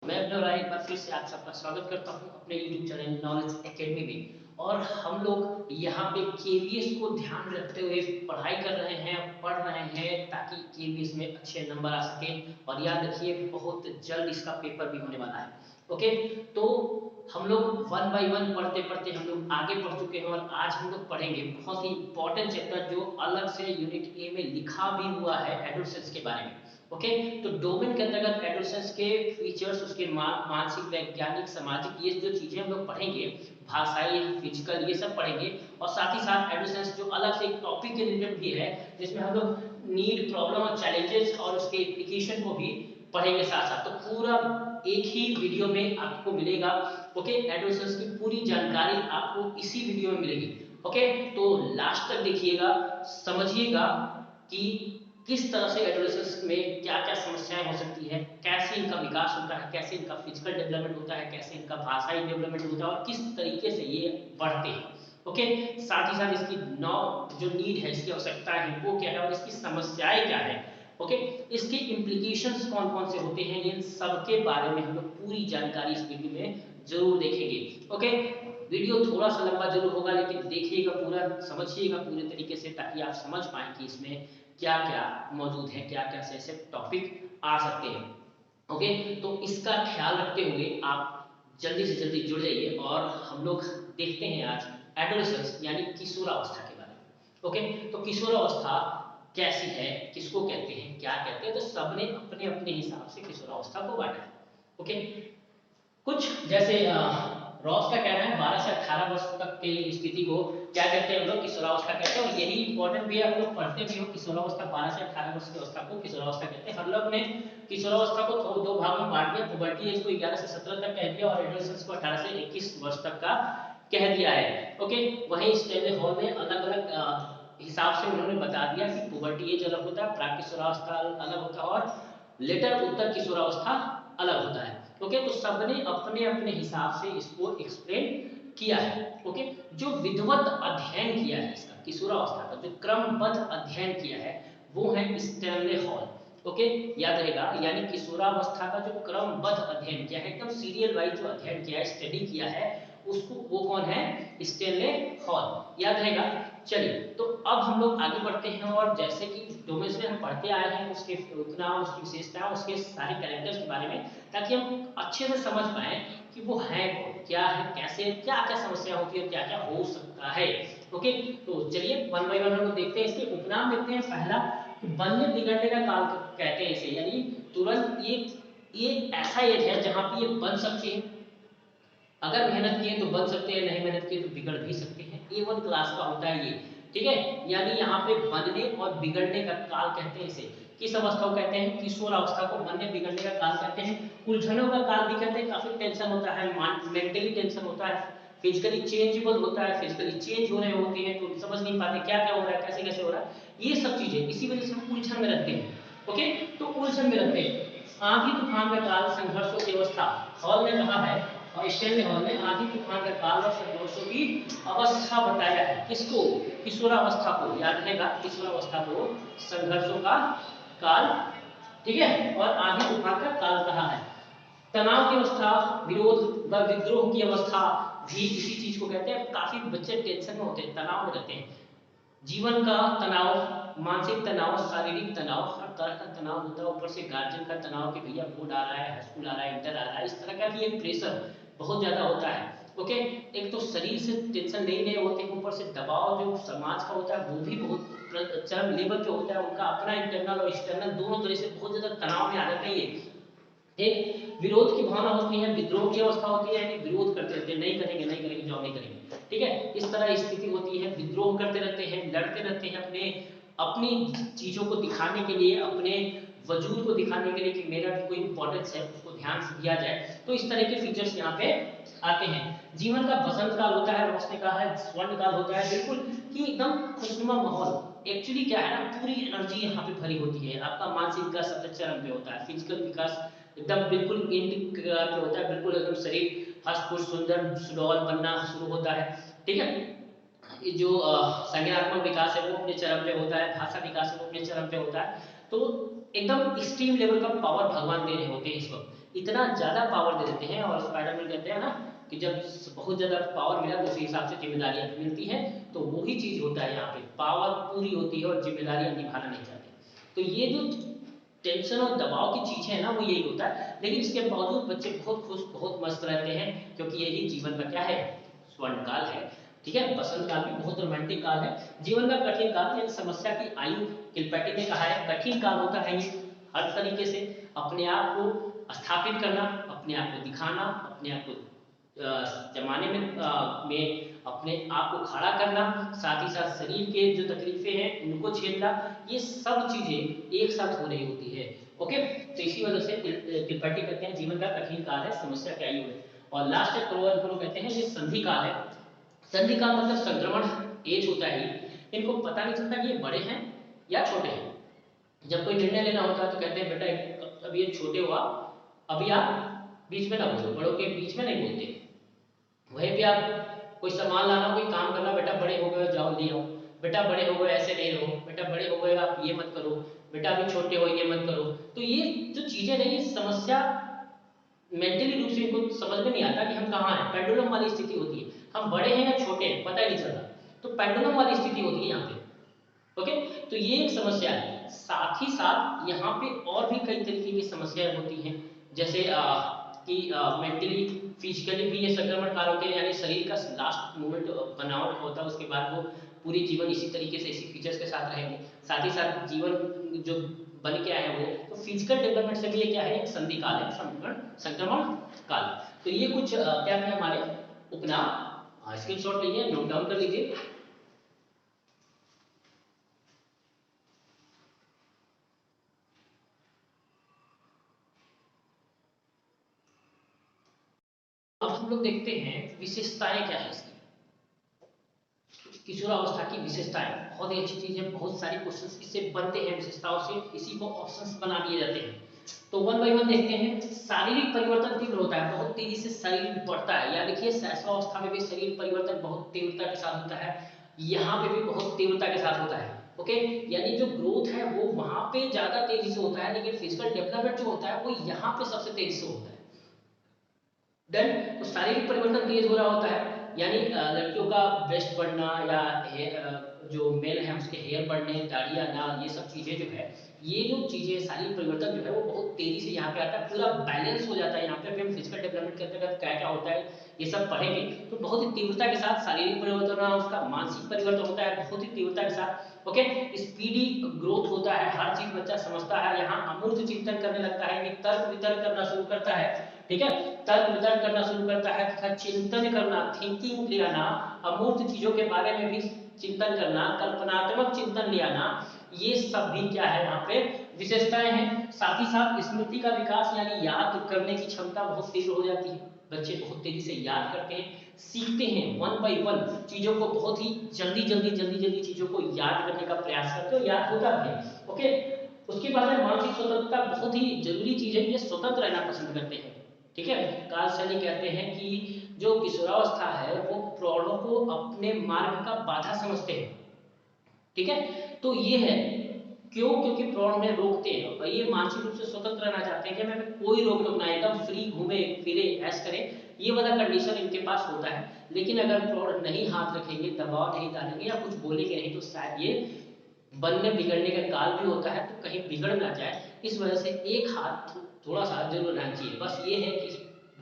मैं अपने और एक बार फिर से आप सबका स्वागत करता हूं अपने YouTube चैनल नॉलेज एकेडमी में। और हम लोग यहाँ पे केवीएस को ध्यान रखते हुए पढ़ाई कर रहे हैं, पढ़ रहे हैं ताकि केवीएस में अच्छे नंबर आ सके। और याद रखिए बहुत जल्द इसका पेपर भी होने वाला है। ओके, तो हम लोग वन बाय वन पढ़ते पढ़ते हम लोग आगे बढ़ चुके हैं और आज हम लोग पढ़ेंगे बहुत ही इंपॉर्टेंट चैप्टर जो अलग से यूनिट ए में लिखा भी हुआ है, एडोलेसेंस के बारे में। ओके, तो डोमेन के अंतर्गत एडोलेसेंस के फीचर्स, उसके मानसिक, वैज्ञानिक, सामाजिक, ये जो चीजें हम लोग पढ़ेंगे, भाषाई, फिजिकल, ये सब पढ़ेंगे। और साथ ही साथ एडोलेसेंस जो अलग से एक टॉपिक के रिलेटेड भी है, जिसमें हम लोग नीड, प्रॉब्लम और चैलेंजेस और उसके एप्लीकेशन को भी पढ़ेंगे साथ साथ। तो पूरा एक ही वीडियो में आपको मिलेगा। ओके, एडोलेसेंस की पूरी जानकारी आपको इसी वीडियो में मिलेगी। ओके, तो लास्ट तक देखिएगा, समझिएगा कि किस तरह से एडोलेसेंस में क्या क्या समस्याएं हो सकती है, कैसे इनका विकास होता है, कैसे इनका फिजिकल डेवलपमेंट होता है, कैसे इनका भाषाई डेवलपमेंट होता है और किस तरीके से ये बढ़ते हैं। ओके, साथ ही साथ इसकी नौ जो नीड है, इसकी आवश्यकता है वो क्या है और इसकी समस्याएं क्या है। ओके, इसके इम्प्लीकेशंस कौन कौन से होते हैं, इन सब के बारे में हम लोग पूरी जानकारी इस वीडियो में जरूर देखेंगे। ओके, वीडियो थोड़ा सा लंबा जरूर होगा लेकिन देखिएगा पूरा, समझिएगा पूरे तरीके से, ताकि आप समझ पाए कि इसमें क्या क्या मौजूद है, क्या क्या ऐसे टॉपिक आ सकते हैं। ओके, तो इसका ख्याल रखते हुए आप जल्दी से जल्दी जुड़ जाइए और हम लोग देखते हैं आज एडोलेसेंस यानी किशोरावस्था के बारे में। ओके, तो किशोरावस्था कैसी है, किसको कहते हैं, क्या कहते हैं, तो सबने अपने अपने हिसाब से किशोरावस्था को बांटा है। ओके, कुछ जैसे रॉस का कहना है 12 से 18 वर्ष तक की स्थिति को क्या कहते हैं हम लोग, किशोरावस्था कहते हैं। और यही इंपॉर्टेंट भी है, हम लोग पढ़ते भी हो किशोरावस्था, 12 से 18 वर्ष की अवस्था को किशोरावस्था कहते हैं। हर लोग ने किशोरावस्था को दो भाग में बांट दिया, पुबर्टी एज को 11 से 17 तक कह दिया और एडोलेसेंस को 18 से 21 वर्ष तक का कह दिया है। ओके, वहीं स्टेनले हॉल ने अलग अलग हिसाब से उन्होंने बता दिया कि पुबर्टी एज अलग होता है, प्राक किशोरावस्था अलग होता है और लेटर उत्तर किशोरावस्था अलग होता है। ओके, तो सबने अपने अपने हिसाब से इसको एक्सप्लेन किया है। ओके, जो विधिवत अध्ययन किया है इसका, किशोरावस्था का जो क्रमबद्ध अध्ययन किया है वो है स्टैनले हॉल। ओके, याद रहेगा, यानी किशोरावस्था का जो क्रमबद्ध अध्ययन किया है, एकदम सीरियल वाइज जो अध्ययन किया है, स्टडी किया है, उसको वो कौन है, स्टैनले हॉल। याद रहेगा। चलिए, तो अब हम लोग आगे बढ़ते हैं और जैसे कि डोमेन में हम पढ़ते आए हैं उसके उपनाम, उसकी विशेषताएं, उसके सारे कैरेक्टर्स के बारे में, ताकि हम अच्छे से समझ पाए कि वो है कौन, क्या है, कैसे, क्या क्या समस्या होती है, क्या क्या हो सकता है। ओके, तो चलिए वन बाय वन हम लोग देखते हैं। इसके उपनाम देखते हैं। पहला, बनने बिगड़ने का काल कहते हैं इसे, यानी तुरंत ये ऐसा एज है जहां पे ये बन सकते हैं, अगर मेहनत किए तो बन सकते हैं, नहीं मेहनत किए तो बिगड़ भी सकते हैं। A1 क्लास का होता है ये, ठीक है। यानी यहाँ पे बनने और बिगड़ने का काल कहते हैं इसे। किस अवस्था को कहते हैं, किशोर अवस्था को बनने बिगड़ने का काल कहते हैं। उलझनों का काल भी कहते हैं, काफी टेंशन होता है, मेंटली टेंशन होता है, फिजिकली चेंजेबल होता है, फिजिकली चेंज हो रहे होते हैं तो समझ नहीं पाते क्या क्या हो रहा है, कैसे कैसे हो रहा है, ये सब चीजें, इसी वजह से हम उलझन में रहते हैं। ओके, तो उलझन में रहते हैं। आंधी तूफान का काल, संघर्षों की अवस्था, हॉल ने कहा है और स्टैनले हॉल ने आंधी तूफान का काल और संघर्षों की अवस्था बताया है। किसको, किशोरावस्था को। याद रहेगा, किशोरावस्था को संघर्षों का काल, ठीक है, और आंधी तूफान का काल कहा है। तनाव की अवस्था, विरोध व विद्रोह की अवस्था भी इसी चीज को कहते हैं। काफी बच्चे टेंशन में होते हैं, तनाव में रहते हैं। जीवन का तनाव, मानसिक तनाव, शारीरिक तनाव, हर तरह का तनाव होता है। ऊपर से गार्जियन का तनाव कि भैया बोर्ड आ रहा है, हाई स्कूल आ रहा है, इंटर आ रहा है, इस तरह का भी एक प्रेशर बहुत ज्यादा होता है। ओके, एक तो शरीर से टेंशन नहीं ले होते, ऊपर से दबाव जो समाज का होता है वो भी बहुत चरम लेवल पे होता है। उनका अपना इंटरनल और एक्सटर्नल दोनों तरह से बहुत ज्यादा तनाव में आ जाते हैं ये। एक विरोध की भावना होती है, विद्रोह की अवस्था होती है, यानी विरोध करते रहते हैं, नहीं करेंगे नहीं करेंगे, जॉब नहीं करेंगे, ठीक है, इस तरह स्थिति होती है। विद्रोह करते रहते हैं, लड़ते रहते हैं, अपने अपनी चीजों को दिखाने के लिए, अपने वजूद को दिखाने के लिए कि मेरा भी कोई इंपॉर्टेंस है, उसको ध्यान से दिया जाए। तो इस तरह के फीचर्स यहाँ पे आते हैं। जीवन का बसंत काल होता है, रॉस ने कहा है स्वर्ण काल होता है, बिल्कुल कि एकदम खुशनुमा माहौल। एक्चुअली क्या है ना, पूरी एनर्जी यहाँ पे भरी होती है। आपका मानसिक विकास सबसे चरम पे होता है, फिजिकल विकास एकदम बिल्कुल एंड पे होता है, बिल्कुल एकदम शरीर हष्ट पुष्ट सुंदर सुडौल बनना शुरू होता है, ठीक है। ये जो संज्ञानात्मक विकास है वो अपने चरम पे होता है, भाषा विकास है वो अपने चरम पे होता है। तो एकदम एक्सट्रीम लेवल का पावर भगवान दे रहे होते हैं इस वक्त। इतना ज्यादा पावर दे देते हैं। और स्पाइडरमैन कहते हैं ना कि जब बहुत ज्यादा पावर मिला तो उसी हिसाब से जिम्मेदारियां भी मिलती हैं। तो वही चीज होता है यहाँ पे, पावर पूरी होती है और जिम्मेदारियां निभाना नहीं चाहते। तो ये जो टेंशन और दबाव की चीजें है ना वो यही होता है। लेकिन इसके बावजूद बच्चे बहुत खुश बहुत मस्त रहते हैं, क्योंकि यही जीवन का क्या है, स्वर्ण काल है। ठीक है, बसंत काल भी बहुत रोमांटिक काल है। जीवन का कठिन काल यानी समस्या की आयु, किलपैटी ने कहा है कठिन काल होता है ये, हर तरीके से अपने आप को स्थापित करना, अपने आप को दिखाना, अपने आप को जमाने में अपने आप को खड़ा करना, साथ ही साथ शरीर के जो तकलीफें हैं उनको झेलना, ये सब चीजें एक साथ हो रही होती है। ओके, तो इसी वजह से त्रिपाठी कहते हैं जीवन का कठिन काल है, समस्या की आयु है। और लास्ट प्रोवर्ब कहते हैं ये संधि काल है। संधि काल मतलब संक्रमण एज होता है, इनको पता नहीं चलता कि ये बड़े हैं या छोटे हैं। जब कोई निर्णय लेना होता है तो कहते हैं बेटा अब ये छोटे हो आप, अभी आप बीच में ना बोलो, बड़ों के बीच में नहीं बोलते। वहीं पे आप कोई सामान लाना, कोई काम करना, बेटा बड़े हो गए जाओ ले आओ, बेटा बड़े हो गए ऐसे नहीं रहो, बेटा बड़े हो गए आप ये मत करो, बेटा अभी छोटे हो ये मत करो। तो ये जो चीजें नहीं, ये समस्या मेंटली रूप से इनको समझ में नहीं आता कि हम कहाँ हैं। पेंडुलम वाली स्थिति होती है, हम बड़े हैं या छोटे हैं पता ही नहीं चलता। तो पेंडुलम वाली स्थिति होती है यहाँ पे। ओके, तो ये एक समस्या है। साथ ही साथ यहाँ पे और भी कई तरीके की समस्याएं होती हैं, जैसे कि मेंटली फिजिकली भी ये संक्रमण काल होते हैं, यानी शरीर का लास्ट मोमेंट बनावट होता है, उसके बाद वो पूरी जीवन इसी तरीके से इसी फीचर्स के साथ रहेंगे। साथ ही साथ जीवन जो बन के आए हैं वो, तो फिजिकल डेवलपमेंट से भी ये क्या है, एक संधि काल है, संक्रमण काल। तो ये कुछ क्या थे हमारे उपनाम, स्क्रीनशॉट लीजिए, नोट डाउन कर लीजिए। अब हम लोग देखते हैं विशेषताएं क्या है इसकी, किशोरावस्था की विशेषताएं। बहुत ही अच्छी चीज है, बहुत सारे क्वेश्चंस इससे बनते हैं विशेषताओं से, इसी को ऑप्शंस बना दिए जाते हैं। तो वन बाय वन देखते हैं। शारीरिक परिवर्तन तीव्र होता है, बहुत तेजी से शरीर बढ़ता है। या देखिए शैशवावस्था में भी शरीर परिवर्तन बहुत तीव्रता के साथ होता है, यहाँ पे भी बहुत तीव्रता के साथ होता है। ओके, यानी जो ग्रोथ है वो वहां पे ज्यादा तेजी से होता है, लेकिन फिजिकल डेवलपमेंट जो होता है वो यहाँ पे सबसे तेजी से होता है। देन तो शारीरिक परिवर्तन तेज हो रहा होता है, यानी लड़कियों का ब्रेस्ट बढ़ना या जो मेल है उसके हेयर बढ़ने, दाढ़ी आना, ये सब चीजें जो है, ये जो चीजें शारीरिक परिवर्तन जो है वो बहुत तेजी से यहाँ पे आता है, पूरा बैलेंस हो जाता है। यहाँ पे हम फिजिकल डेवलपमेंट के अंतर्गत क्या क्या होता है ये सब पढ़ेंगे। तो बहुत ही तीव्रता के साथ शारीरिक परिवर्तन हो रहा है, उसका मानसिक परिवर्तन होता है बहुत ही तीव्रता के साथ। ओके, स्पीडी ग्रोथ होता है, हर चीज बच्चा समझता है, यहाँ अमूर्त चिंतन करने लगता है, तर्क वितर्क करना शुरू करता है। ठीक है, तर्क वितर्क करना शुरू करता है तथा चिंतन करना, थिंकिंग ले आना, अमूर्त चीजों के बारे में भी चिंतन करना, कल्पनात्मक चिंतन ले आना, ये सब भी क्या है यहाँ पे विशेषताएं हैं। साथ ही साथ स्मृति का विकास यानी याद करने की क्षमता बहुत तीव्र हो जाती है, बच्चे बहुत तेजी से याद करते हैं, सीखते हैं, वन बाय वन चीजों को बहुत ही जल्दी जल्दी जल्दी जल्दी चीजों को याद करने का प्रयास करते हो, याद होता भी है। ओके, उसके बाद में मानसिक स्वतंत्रता बहुत ही जरूरी चीज है, ये स्वतंत्र रहना पसंद करते हैं। ठीक है, कार्ल सैली कहते हैं कि जो किशोरावस्था है वो प्रौढ़ों को अपने मार्ग का बाधा समझते हैं। ठीक है, तो ये है क्यों, क्योंकि प्रौढ़ में रोकते हैं और ये मानसिक रूप से स्वतंत्र रहना चाहते हैं कि हमें कोई रोक टोक ना, एकदम फ्री घूमे फिरे ऐश करें, ये वाला कंडीशन इनके पास होता है। लेकिन अगर प्रौढ़ नहीं हाथ रखेंगे, दबाव नहीं डालेंगे या कुछ बोलेंगे नहीं, तो शायद ये बनने बिगड़ने का काल भी होता है, तो कहीं बिगड़ ना जाए, इस वजह से एक हाथ थोड़ा सा जरूर रहना चाहिए। बस ये है कि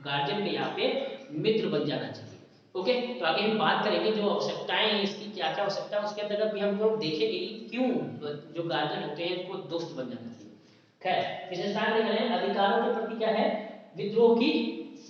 गार्जियन के यहाँ पे मित्र बन जाना चाहिए। ओके, तो आगे हम बात करेंगे जो आवश्यकताएं हैं इसकी, क्या क्या आवश्यकता है उसके अंतर्गत भी हम लोग देखेंगे कि क्यों जो गार्जियन होते हैं इनको दोस्त बन जाना चाहिए। खैर, विशेषताएं देख रहे हैं। अधिकारों के प्रति क्या है, विद्रोह की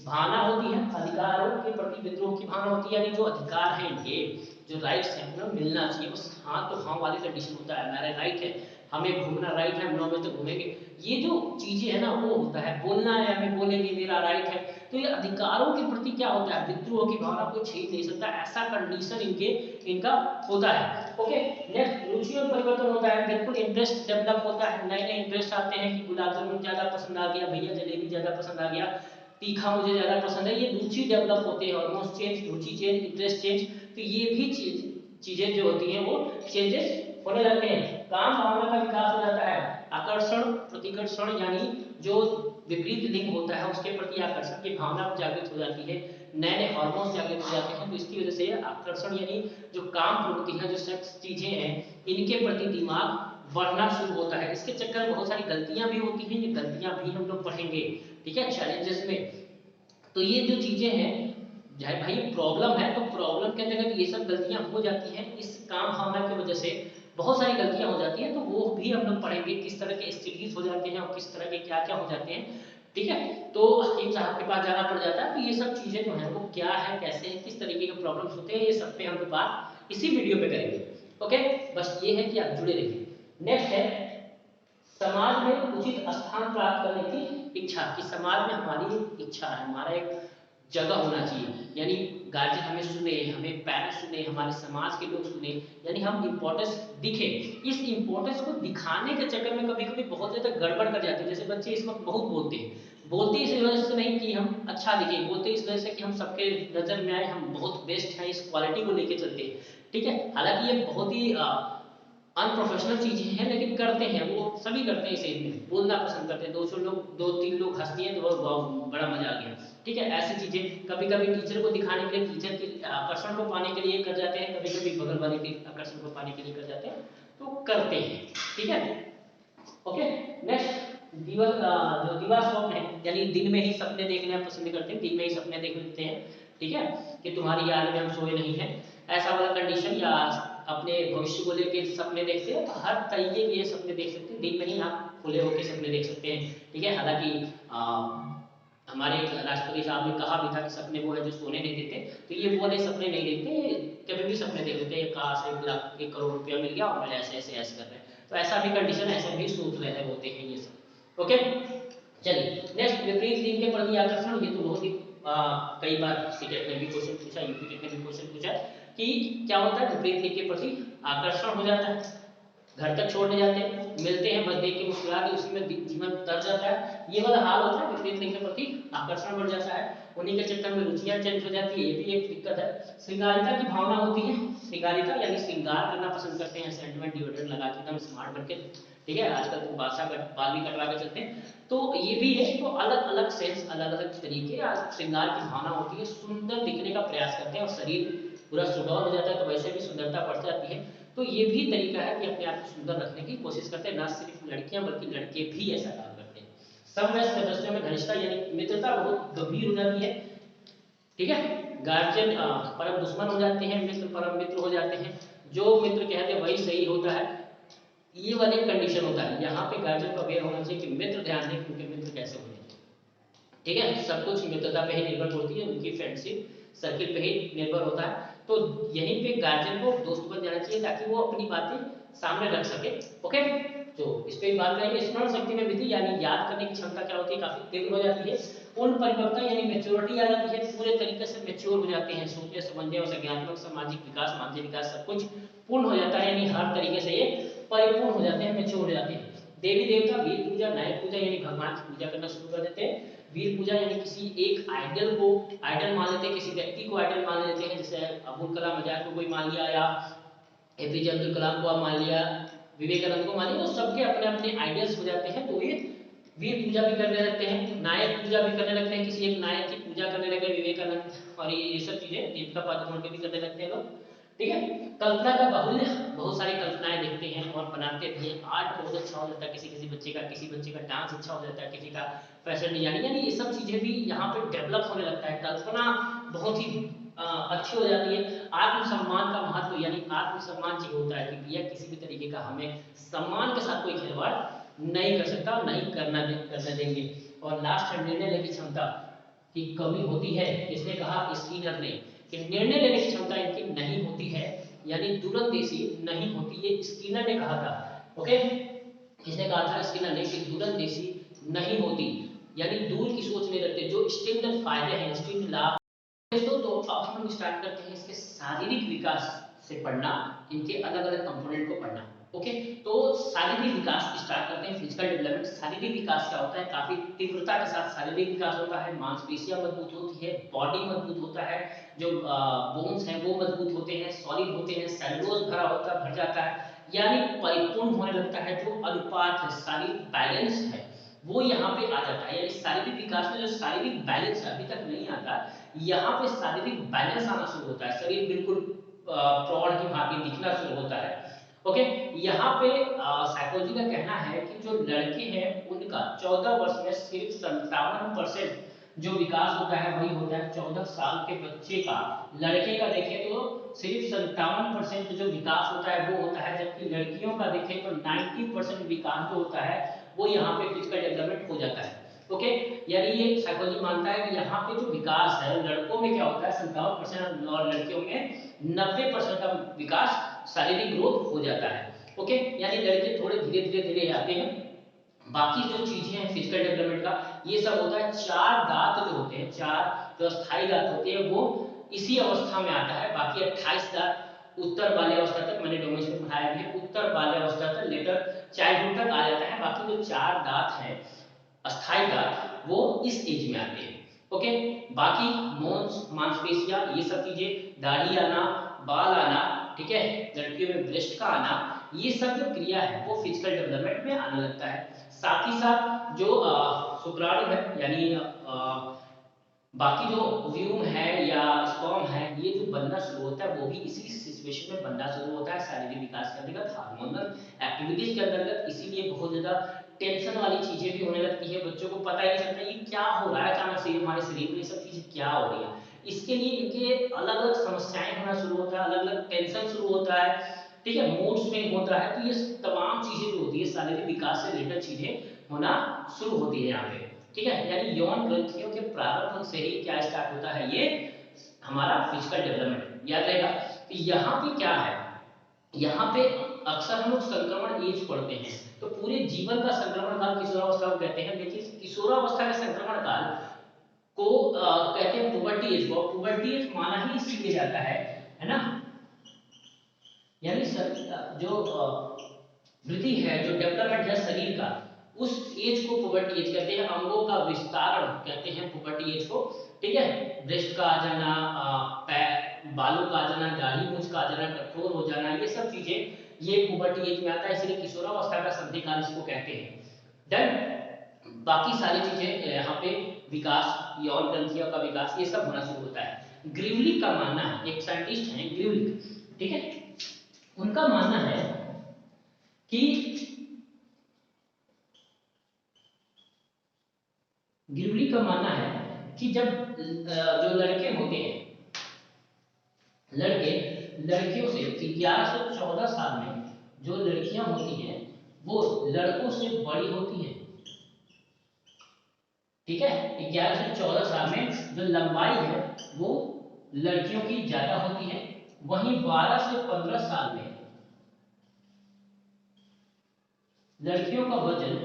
भावना होती है, अधिकारों के प्रति विद्रोह की भावना होती है, यानी जो अधिकार है इनके, जो राइट्स हैं उन्हें मिलना चाहिए, बस हाँ तो हाँ वाली कंडीशन होता है, हमारा राइट है, हमें घूमना राइट है, हम 9 बजे तक घूमेंगे, ये जो चीजें है ना वो होता है, बोलना है हमें बोलेंगे, मेरा राइट है। तो ये अधिकारों के प्रति क्या होता है, विद्रोह की भावना कोई छीन नहीं सकता, ऐसा कंडीशन इनका होता है। ओके, नेक्स्ट रुचि और परिवर्तन होता है, बिल्कुल इंटरेस्ट डेवलप होता है, नए नए इंटरेस्ट आते हैं कि गुलाब जामुन ज्यादा पसंद आ गया, भैया जलेबी ज्यादा पसंद आ गया, तीखा मुझे ज्यादा पसंद है, ये रुचि डेवलप होते हैं, हार्मोन्स चेंज, रुचि चेंज, इंटरेस्ट चेंज, तो ये भी चीजें जो होती हैं वो चेंजेस होने लगते हैं। काम भावना का विकास हो जाता है, आकर्षण प्रतिकर्षण यानी जो विपरीत लिंग होता है उसके प्रति आकर्षण की भावना जागृत हो जाती है, नए नए हार्मोन्स जागृत हो जाते हैं। तो इसकी वजह से आकर्षण यानी जो काम प्रवृत्ति है, जो सेक्स चीजें हैं, इनके प्रति दिमाग बढ़ना शुरू होता है। इसके चक्कर में बहुत सारी गलतियां भी होती हैं, ये गलतियां भी हम लोग पढ़ेंगे, ठीक है, चैलेंजेस में। तो ये जो चीजें हैं, चाहे भाई प्रॉब्लम है तो प्रॉब्लम के अंतर्गत ये सब गलतियां हो जाती हैं, इस काम भावना की वजह से बहुत सारी गलतियां हो जाती हैं। तो वो भी हम लोग पढ़ेंगे, किस तरह के स्टडीज हो जाते हैं और किस तरह के क्या क्या हो जाते हैं, ठीक है। तो हकीम साहब के पास जाना पड़ जाता है। तो ये सब चीजें जो है वो क्या है, कैसे है, किस तरीके के प्रॉब्लम्स होते हैं, ये सब पे हम लोग बात इसी वीडियो पे करेंगे। ओके, बस ये है कि आप जुड़े रहिए। नेक्स्ट है समाज में उचित स्थान प्राप्त करने की इच्छा, कि समाज में हमारी इच्छा है, हमारा एक जगह होना चाहिए, यानी गार्जियन हमें सुने, हमें पेरेंट्स सुने, हमारे समाज के लोग सुने, यानी हम इम्पोर्टेंस दिखे। इस इम्पोर्टेंस को दिखाने के चक्कर में कभी कभी बहुत ज्यादा गड़बड़ कर जाते हैं। जैसे बच्चे इस वक्त बहुत बोलते हैं, बोलते इस वजह से नहीं कि हम अच्छा दिखे, बोलते इस वजह से कि हम सबके नजर में आए, हम बहुत बेस्ट हैं, इस क्वालिटी को लेके चलते हैं, ठीक है। हालांकि ये बहुत ही अनप्रोफेशनल चीजें हैं, लेकिन करते हैं, वो सभी करते हैं, इसे बोलना पसंद करते हैं। दो तीन लोग हंस दिए तो बड़ा मजा आ गया, ठीक है। ऐसी चीजें कभी कभी टीचर को दिखाने के लिए, टीचर के आकर्षण को पाने के लिए कर जाते हैं, कभी कभी बगल वाले के आकर्षण को पाने के लिए कर जाते हैं, तो करते हैं, ठीक है। ओके, नेक्स्ट जो दिवा स्वप्न है, यानी दिन में ही सपने देखना पसंद करते हैं, दिन में ही सपने देख लेते हैं, ठीक है, कि तुम्हारी याद में हम सोए नहीं है, ऐसा वाला कंडीशन, या अपने भविष्य को लेकर सपने देखते हैं। तो हर तरीके के सपने देख सकते हैं, दिन में ही आप खुले होकर सपने देख सकते हैं, ठीक है। हालांकि हमारे राष्ट्रपति साहब ने कहा भी था कि सपने वो है जो सोने नहीं देते, तो ये वाले सपने नहीं देखते, कभी भी सपने देख लेते हैं, काश 1 लाख 1 करोड़ रुपया मिल गया और मैं ऐसे ऐसे ऐसे कर रहे हैं, तो ऐसा भी कंडीशन, ऐसे भी सोच रहे होते हैं ये सब। ओके, चलिए नेक्स्ट, विपरीत लिंग के प्रति आकर्षण। ये तो बहुत ही कई बार सीटेट ने भी क्वेश्चन पूछा, यूपीटेट ने भी क्वेश्चन पूछा कि क्या होता है, विपरीत लिंग के प्रति आकर्षण हो जाता है, घर तक छोड़ने जाते हैं, मिलते हैं, बस देख के मुस्कुरा के उसी में जीवन तर जाता है, ये वाला हाल होता है। विपरीत लिंग के प्रति आकर्षण बढ़ जाता है, उन्हीं के चक्कर में रुचियां चेंज हो जाती है, ये भी एक दिक्कत है। श्रृंगारिता की भावना होती है, श्रृंगारिता यानी श्रृंगार करना पसंद करते हैं, सेंटिमेंट डिओड्रेंट लगा के एकदम स्मार्ट बनके, ठीक है, आजकल तो बाल भी कटवा के चलते हैं, तो ये भी है। तो अलग अलग सेंस, अलग अलग तरीके श्रृंगार की भावना होती है, सुंदर दिखने का प्रयास करते हैं, और शरीर पूरा सुडौल हो जाता है तो वैसे भी सुंदरता बढ़ जाती है। तो ये भी तरीका है कि अपने आप को सुंदर रखने की कोशिश करते हैं, न सिर्फ लड़कियां बल्कि लड़के भी ऐसा काम करते हैं। समवयस्क सदस्यों में घनिष्ठता यानी मित्रता बहुत गंभीर हो जाती है, ठीक है। गार्जियन परम दुश्मन हो जाते हैं, मित्र परम मित्र हो जाते हैं, जो मित्र कहते हैं वही सही होता है, ये वाले कंडीशन होता है। यहाँ पे गार्जियन को अवेयर होना चाहिए कि मित्र ध्यान दें, क्योंकि मित्र कैसे होने चाहिए, ठीक है। सब कुछ मित्रता पे ही निर्भर होती है, उनकी फ्रेंडशिप सर्किल पे ही निर्भर होता है। तो यहीं पे गार्जियन को दोस्त बन जाना चाहिए ताकि वो अपनी बातें सामने रख सके। ओके, तो इस पे बात करेंगे। स्मरण शक्ति में वृद्धि यानी याद करने की क्षमता क्या होती है, काफी तीव्र हो जाती है। पूर्ण परिपक्वता यानी मैच्योरिटी आ जाती है, पूरे तरीके से मैच्योर हो जाते हैं, सोचने समझने और संज्ञानात्मक सामाजिक विकास मानसिक विकास सब कुछ पूर्ण हो जाता है, यानी हर तरीके से ये परिपूर्ण हो जाते हैं, मैच्योर हो जाते हैं। देवी देवता वीर पूजा न्याय पूजा यानी भगवान की पूजा करना शुरू कर देते हैं। वीर पूजा यानी किसी एक आइडल को आइडल मान लेते हैं, किसी व्यक्ति को आइडल मान लेते हैं, जैसे अब्दुल कलाम आजाद को कोई मान लिया, या एपीजे अब्दुल कलाम को मान लिया, विवेकानंद को मान लिया, तो सबके अपने अपने आइडियल्स हो जाते हैं। तो ये वीर पूजा भी करने लगते हैं, नायक पूजा भी करने लगते हैं, किसी एक नायक की पूजा करने लगे विवेकानंद, और ये सब चीजें दीपिका पादुकोण के भी करने लगते हैं लोग, ठीक है। कल्पना का बाहुल्य, बहुत सारी कल्पनाएं देखते हैं और बनाते भी हैं। आर्ट बहुत अच्छा हो जाता है, किसी किसी बच्चे का डांस अच्छा हो जाता है, किसी का फैशन डिजाइनिंग, यानी ये सब चीजें भी यहाँ पे डेवलप होने लगता है। कल्पना बहुत ही अच्छी हो जाती है। आत्मसम्मान का महत्व, यानी आत्मसम्मान चाहिए होता है कि भैया किसी भी तरीके का हमें सम्मान के साथ कोई खिलवाड़ नहीं कर सकता, नहीं करने देंगे। और लास्ट है निर्णय लेने की क्षमता की कमी होती है। किसने कहा, स्कीनर ने, कि निर्णय लेने की क्षमता इनकी नहीं होती है, यानी दूरंदेशी नहीं होती, ये स्कीनर ने कहा था। ओके, किसने कहा था, स्कीनर ने, कि दूरंदेशी नहीं होती, यानी दूर की सोच नहीं रखते, जो स्टिमुलस फायदे हैं, स्टिमुलस लाभ। तो अब हम लोग स्टार्ट करते हैं इसके शारीरिक विकास से पढ़ना, इनके अलग अलग कंपोनेंट को पढ़ना। ओके, तो शारीरिक विकास स्टार्ट करते हैं, फिजिकल डेवलपमेंट। शारीरिक विकास क्या होता है, काफी तीव्रता के साथ शारीरिक विकास होता है, मांसपेशियां मजबूत होती है, बॉडी मजबूत होता है, जो बोन्स हैं वो मजबूत होते हैं, सॉलिड होते हैं, सेलुलोज भर जाता है, यानी परिपूर्ण होने लगता है। जो अनुपात है, शारीरिक बैलेंस है वो यहाँ पे आ जाता है। यानी शारीरिक विकास में जो शारीरिक बैलेंस अभी तक नहीं आता, यहाँ पे शारीरिक बैलेंस आना शुरू होता है, शरीर बिल्कुल प्रौढ़ की भांति दिखना शुरू होता है। ओके, यहाँ पे साइकोलॉजी का कहना है कि जो लड़के हैं उनका 14 वर्ष में सिर्फ 57% जो विकास होता है वही होता है 14 साल के बच्चे का। लड़के का देखें तो सिर्फ 57% जो विकास होता है वो होता है, जबकि लड़कियों का देखें तो 90% विकास जो होता है वो यहाँ पे फिजिकल डेवलपमेंट हो जाता है। ओके, यानी ये साइकोलॉजी मानता है कि यहाँ पे जो विकास है लड़कों में क्या होता है 57% और लड़कियों में 90% का विकास शारीरिक ग्रोथ हो जाता है। ओके, यानी लड़के थोड़े धीरे धीरे धीरे आते हैं। बाकी जो चीजें हैं फिजिकल डेवलपमेंट का ये सब होता है। 4 दांत जो होते हैं, 4 जो स्थायी दांत होते हैं वो इसी अवस्था में आता है। बाकी 28 दांत उत्तर बाल्य अवस्था तक, मैंने डोमेस में पढ़ाया भी है, उत्तर बाल्य अवस्था तक लेटर चाइल्डहुड तक आ जाता है। बाकी जो 4 दांत हैं अस्थायी दांत वो इस एज में आते हैं। ओके, बाकी नोज मांसपेशियां ये सब चीजें, दाढ़ी आना, बाल आना, ठीक है, लड़कियों में ब्रेस्ट का आना, ये सब जो क्रिया है वो फिजिकल डेवलपमेंट में आने लगता है। साथ ही साथ जो शुक्राणु है यानी बाकी जो व्यूम है या स्पर्म है ये जो बनना शुरू होता है वो भी इसी सिचुएशन में बनना शुरू होता है शारीरिक विकास के अंतर्गत, हार्मोनल एक्टिविटीज के अंतर्गत। इसीलिए बहुत ज्यादा टेंशन वाली चीजें भी होने लगती है, बच्चों को पता ही नहीं चलता ये क्या हो रहा है अचानक से हमारे शरीर में, ये सब चीजें क्या हो रही है। इसके लिए इनके अलग अलग समस्याएं होना शुरू होता है, अलग अलग टेंशन शुरू होता है, ठीक है, मूड स्विंग होता है। तो ये तमाम चीजें जो होती है शारीरिक विकास से रिलेटेड चीजें होना शुरू होती है यहाँ पे, ठीक है। यानी यौन ग्रंथियों के प्रारंभ से ही क्या स्टार्ट होता है, ये हमारा फिजिकल डेवलपमेंट, याद रहेगा। तो यहाँ पे क्या है, यहाँ पे अक्सर हम लोग संक्रमण एज पढ़ते हैं, तो पूरे जीवन का संक्रमण काल किशोरावस्था को कहते हैं। लेकिन किशोरावस्था का संक्रमण काल को कहते हैं पुबर्टी एज को। पुबर्टी एज माना ही इसीलिए जाता है ना, यानी जो वृद्धि है, जो डेवलपमेंट है शरीर का, उस एज को पुबर्टी एज कहते हैं। अंगों का विस्तारण कहते हैं पुबर्टी एज को, ठीक है। ब्रेस्ट का आ जाना, बालों का आ जाना, दाढ़ी मूंछ का आ जाना, कठोर हो जाना, ये सब चीजें ये पुबर्टी एज में आता है, इसलिए किशोरावस्था का संधिकाल इसको कहते हैं। डन। बाकी सारी चीजें यहाँ पे विकास, यौन ग्रंथियों का विकास, ये सब होना शुरू होता है। ग्रीवलिक का मानना है, एक साइंटिस्ट हैं ग्रीवलिक, ठीक है, उनका मानना है कि ग्रीवलिक का मानना है कि जब जो लड़के होते हैं, लड़कियों से 11 से 14 साल में जो लड़कियां होती हैं वो लड़कों से बड़ी होती हैं, ठीक है। 11 से 14 साल में जो लंबाई है वो लड़कियों की ज्यादा होती है। वहीं 12 से 15 साल में लड़कियों का वजन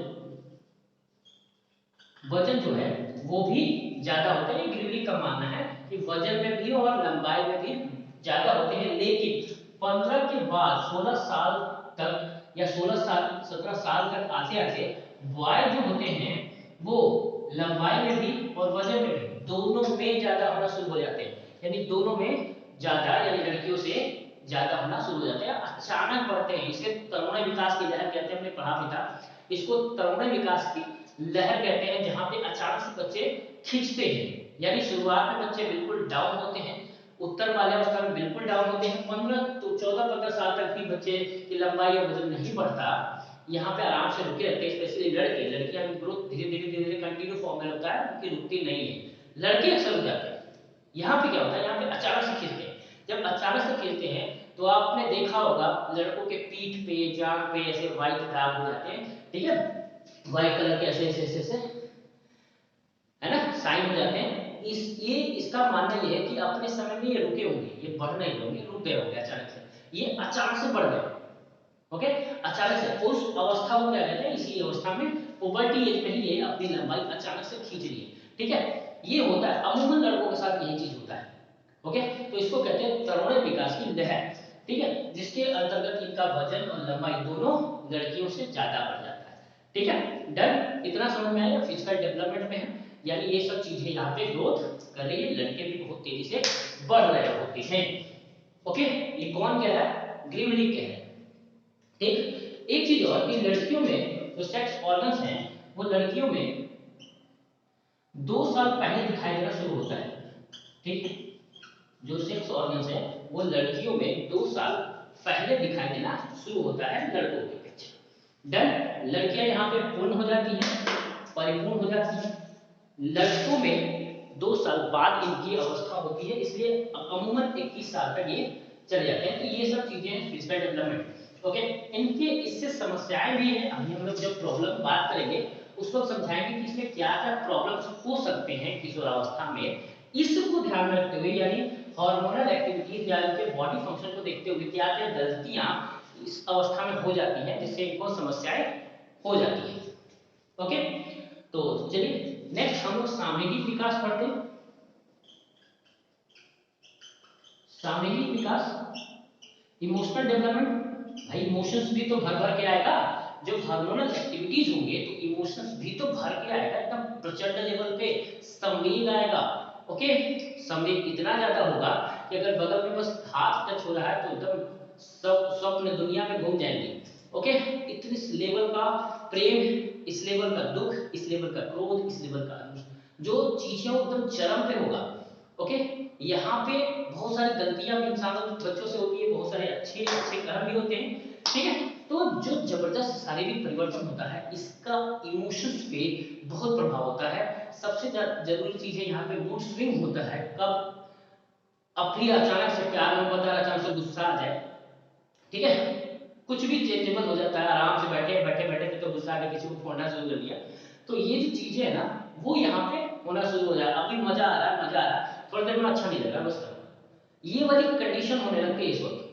जो है वो भी ज्यादा होता है। ग्रीवलिक का मानना है कि वजन में भी और लंबाई में भी ज्यादा होते हैं। लेकिन 15 के बाद 16 साल तक या 16 साल 17 साल तक आते आते बॉय जो होते हैं वो लंबाई में भी और वजन में भी दोनों में ज्यादा होना शुरू हो जाते हैं। यानी दोनों में ज्यादा, यानी लड़कियों से ज्यादा होना शुरू हो जाते हैं, अचानक बढ़ते हैं। इसे तरुण विकास की लहर कहते हैं, हमने पढ़ा भी था इसको, तरुण विकास की लहर कहते हैं, जहां पे अचानक से बच्चे खिंचते हैं। यानी शुरुआत में बच्चे बिल्कुल डाउन होते हैं, उत्तर बाल्यावस्था में बिल्कुल डाउन होते हैं। 14-15 साल तक भी बच्चे की लंबाई और वजन नहीं बढ़ता, यहाँ पे आराम से रुके रहते हैं। स्पेशली लड़के, लड़कियां की ग्रोथ धीरे धीरे धीरे धीरे कंटिन्यू फॉर्म में होता है, उनकी रुकती नहीं है। लड़के अक्सर हो जाते हैं। यहाँ पे क्या होता है, यहाँ पे अचानक से खिलते हैं। जब अचानक से खिलते हैं तो आपने देखा होगा लड़कों के पीठ पे, जांघ पे ऐसे व्हाइट दाग हो जाते हैं, ठीक है, व्हाइट कलर के ऐसे ऐसे ऐसे है ना, साइन हो जाते हैं। इसका मानना ये है कि अपने समय में ये रुके होंगे, ये बढ़ नहीं होंगे, रुक गए होंगे अचानक से, ये अचानक से बढ़ गए। ओके, अचानक से उस अवस्था को क्या कहते हैं, इसी अवस्था में पुबर्टी एज में ही ये अपनी लंबाई अचानक से खींच रही है, ठीक है। ये होता है अमूमन लड़कों के साथ, यही चीज होता है। ओके, तो इसको कहते हैं तरुण विकास की लहर, ठीक है, जिसके अंतर्गत इनका वजन और लंबाई दोनों लड़कियों से ज्यादा बढ़ जाता है, ठीक है। डन, इतना समझ में आया। फिजिकल डेवलपमेंट में है, यानी ये सब चीजें यहाँ पे ग्रोथ कर रही है, लड़के भी बहुत तेजी से बढ़ रहे होते हैं। ओके, ये कौन कह रहा है, ग्रीवलिक कह रहा है, ठीक। एक चीज और कि लड़कियों में जो सेक्स ऑर्गन्स हैं वो लड़कियों में 2 साल पहले दिखाई देना शुरू होता है। ठीक है, जो सेक्स ऑर्गन्स है वो लड़कियों में 2 साल पहले दिखाई देना शुरू होता है लड़कों के अपेक्षा। डन, लड़कियां यहाँ पे पूर्ण हो जाती हैं, परिपूर्ण हो जाती है। लड़कों में 2 साल बाद इनकी अवस्था होती है, इसलिए अमूमन 21 साल तक ये चले जाते हैं। तो ये सब चीजें हैं फिजिकल डेवलपमेंट। ओके, इनके इससे समस्याएं भी हैं। अभी हम लोग जब प्रॉब्लम बात करेंगे उस वक्त समझाएंगे कि इसमें क्या क्या प्रॉब्लम्स हो सकते हैं किशोरावस्था में। इसको ध्यान में रखते हुए यानी हार्मोनल एक्टिविटीज या इनके बॉडी फंक्शन को देखते हुए क्या क्या गलतियां इस अवस्था में हो जाती हैं जिससे इनको समस्याएं हो जाती है। ओके, तो चलिए नेक्स्ट हम लोग सामूहिक विकास पढ़ते हैं। सामूहिक विकास, इमोशनल डेवलपमेंट। भाई इमोशंस भी तो भर भर के आएगा, जब हार्मोनल एक्टिविटीज होंगे तो इमोशंस भी तो भर के आएगा, एकदम प्रचंड लेवल पे संवेग आएगा। ओके, संवेग इतना ज्यादा होगा कि अगर बगल में बस हाथ टच हो रहा है तो एकदम सब स्वप्न दुनिया में घूम जाएंगे। ओके, इतने लेवल का प्रेम, इस लेवल का दुख, इस लेवल का क्रोध, इस लेवल का जो चीजें एकदम चरम पे होगा। ओके, यहाँ पे बहुत सारी गलतियां भी इंसानों बच्चों से होती है, बहुत सारे अच्छे अच्छे कर्म भी होते हैं। ठीक है, तो जो जबरदस्त शारीरिक परिवर्तन होता है इसका इमोशंस पे बहुत प्रभाव होता है। सबसे जरूरी चीज है यहाँ पे मूड स्विंग होता है। कब? अब फिर अचानक से प्यार मोहब्बत आ, अचानक से गुस्सा आ जाए। ठीक है, कुछ भी चेंजेबल हो जाता है। आराम से बैठे बैठे बैठे तो गुस्सा आके किसी को फोड़ना शुरू कर दिया। तो ये जो चीजें है ना वो यहाँ पे होना शुरू हो जाए। अभी मजा आ रहा है, मजा आ रहा है, थोड़ी देर में अच्छा नहीं लग रहा, बस करो, ये वाली कंडीशन होने लगती है इस वक्त।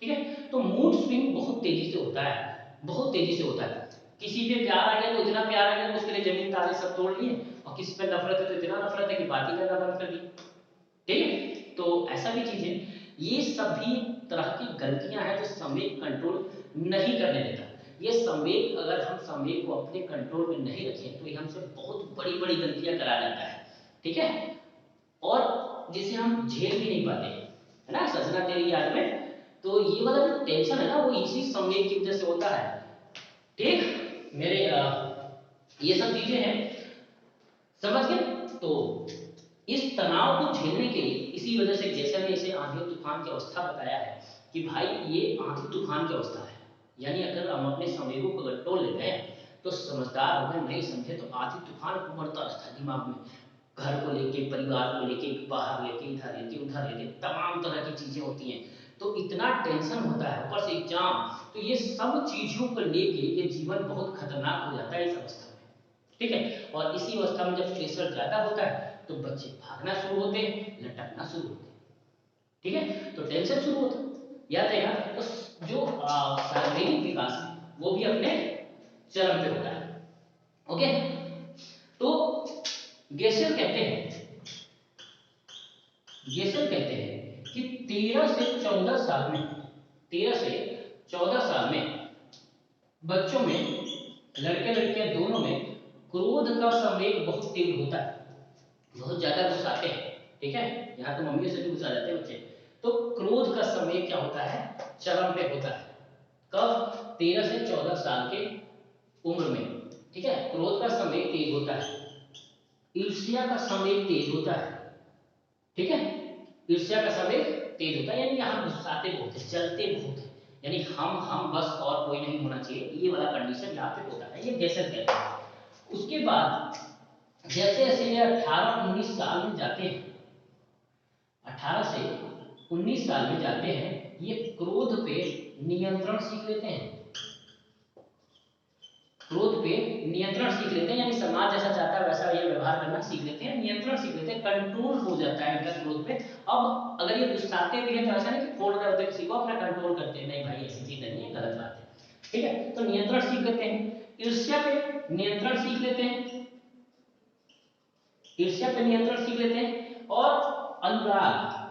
ठीक है, तो मूड स्विंग बहुत तेजी से होता है, बहुत तेजी से होता है। किसी पे प्यार आ गया तो इतना प्यार आ गया तो उसके लिए जमीन तारे सब तोड़ लिए, और किसी पे नफरत है तो इतना नफरत है कि बात ही करना बंद कर दी। ठीक है, तो ऐसा भी चीज है। ये सभी तरह की गलतियां हैं जो संवेग कंट्रोल नहीं करने देता। ये संवेग, अगर हम संवेग को अपने कंट्रोल में नहीं रखें तो ये हमसे बहुत बड़ी बड़ी गलतियां करा जाता है। ठीक है, और जिसे हम झेल भी नहीं पाते, है ना, सजना तेरी याद में। तो ये वाला जो टेंशन है ना वो इसी संवेग की वजह से होता है। ठीक, मेरे ये सब चीजें हैं, समझ गए। तो इस तनाव को झेलने के लिए, इसी वजह से जैसे ने इसे आंधी और तूफान की अवस्था बताया है कि भाई ये आंधी तूफान की अवस्था है। यानी अगर हम अपने संवेगों को अगर तोड़ लेते हैं तो समझदार हो गए, नहीं समझे तो आंधी तूफान उमड़ता रहता है दिमाग में। घर को लेके, परिवार को लेके, बाहर लेके, इधर लेके, उधर लेके, तमाम तरह की चीजें होती हैं। तो इतना टेंशन होता है, ऊपर से एग्जाम, तो ये सब चीजों को लेके ये जीवन बहुत खतरनाक हो जाता है इस अवस्था में। ठीक है, और इसी अवस्था में जब प्रेशर ज्यादा होता है तो बच्चे भागना शुरू होते हैं, लटकना शुरू होते हैं। ठीक है, तो टेंशन शुरू होता है। याद है यार, तो जो शारीरिक विकास है वो भी अपने चरम पे होता है। ओके, तो गेसेल कहते हैं, गेसेल कहते हैं कि 13 से 14 साल में, 13 से 14 साल में बच्चों में, लड़के लड़कियां दोनों में क्रोध का संवेग बहुत तीव्र होता है, बहुत ज्यादा गुस्साते हैं। ठीक है, यहाँ तो मम्मी से भी गुस्सा जाते हैं बच्चे। तो क्रोध का संवेग क्या होता है? चरम पे होता है। कब? 13 से 14 साल के उम्र में। ठीक है, क्रोध का संवेग तेज होता है, ईर्ष्या का संवेग तेज होता है। ठीक है, ईर्ष्या का संवेग तेज होता है, यानी यहाँ गुस्साते बहुत है, जलते बहुत है, यानी हम बस और कोई नहीं होना चाहिए, ये वाला कंडीशन यहाँ पे होता है। ये जैसे कहते हैं। उसके बाद जैसे जैसे ये 18-19 साल में जाते हैं, 18 से 19 साल में जाते हैं, ये क्रोध पे नियंत्रण सीख लेते हैं। क्रोध पे नियंत्रण सीख लेते हैं, यानी समाज जैसा चाहता है वैसा ये व्यवहार करना सीख लेते हैं, नियंत्रण सीख लेते हैं, कंट्रोल हो जाता है इनका क्रोध पे। अब अगर ये गुस्साते भी हैं तो ऐसा नहीं कि फोड़ रहे होते किसी को, अपना कंट्रोल करते हैं, नहीं भाई ऐसी चीज नहीं है, गलत बात है। ठीक है, तो नियंत्रण सीख लेते हैं। ईर्ष्या पे नियंत्रण सीख लेते हैं, ईर्ष्या पे नियंत्रण सीख लेते हैं। और अनुराग,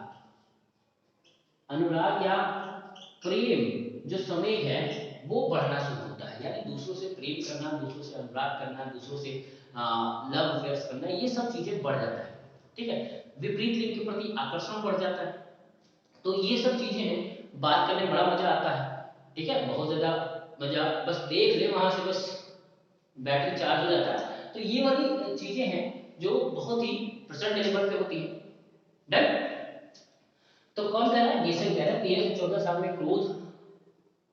अनुराग या प्रेम जो संवेग है वो बढ़ना शुरू होता है, यानी दूसरों से प्रेम करना, दूसरों से अनुराग करना, दूसरों से लव अफेयर्स करना, ये सब चीजें बढ़ जाता है। ठीक है, विपरीत लिंग के प्रति आकर्षण बढ़ जाता है। तो ये सब चीजें हैं, बात करने में बड़ा मजा आता है। ठीक है, बहुत ज्यादा मजा, बस देख ले वहां से, बस बैटरी चार्ज हो जाता है। तो ये वाली चीजें हैं जो बहुत ही प्रचंड लेवल पे होती है। डन। तो कौन कह रहा है? ये कह रहा है 1314 साल में क्रोध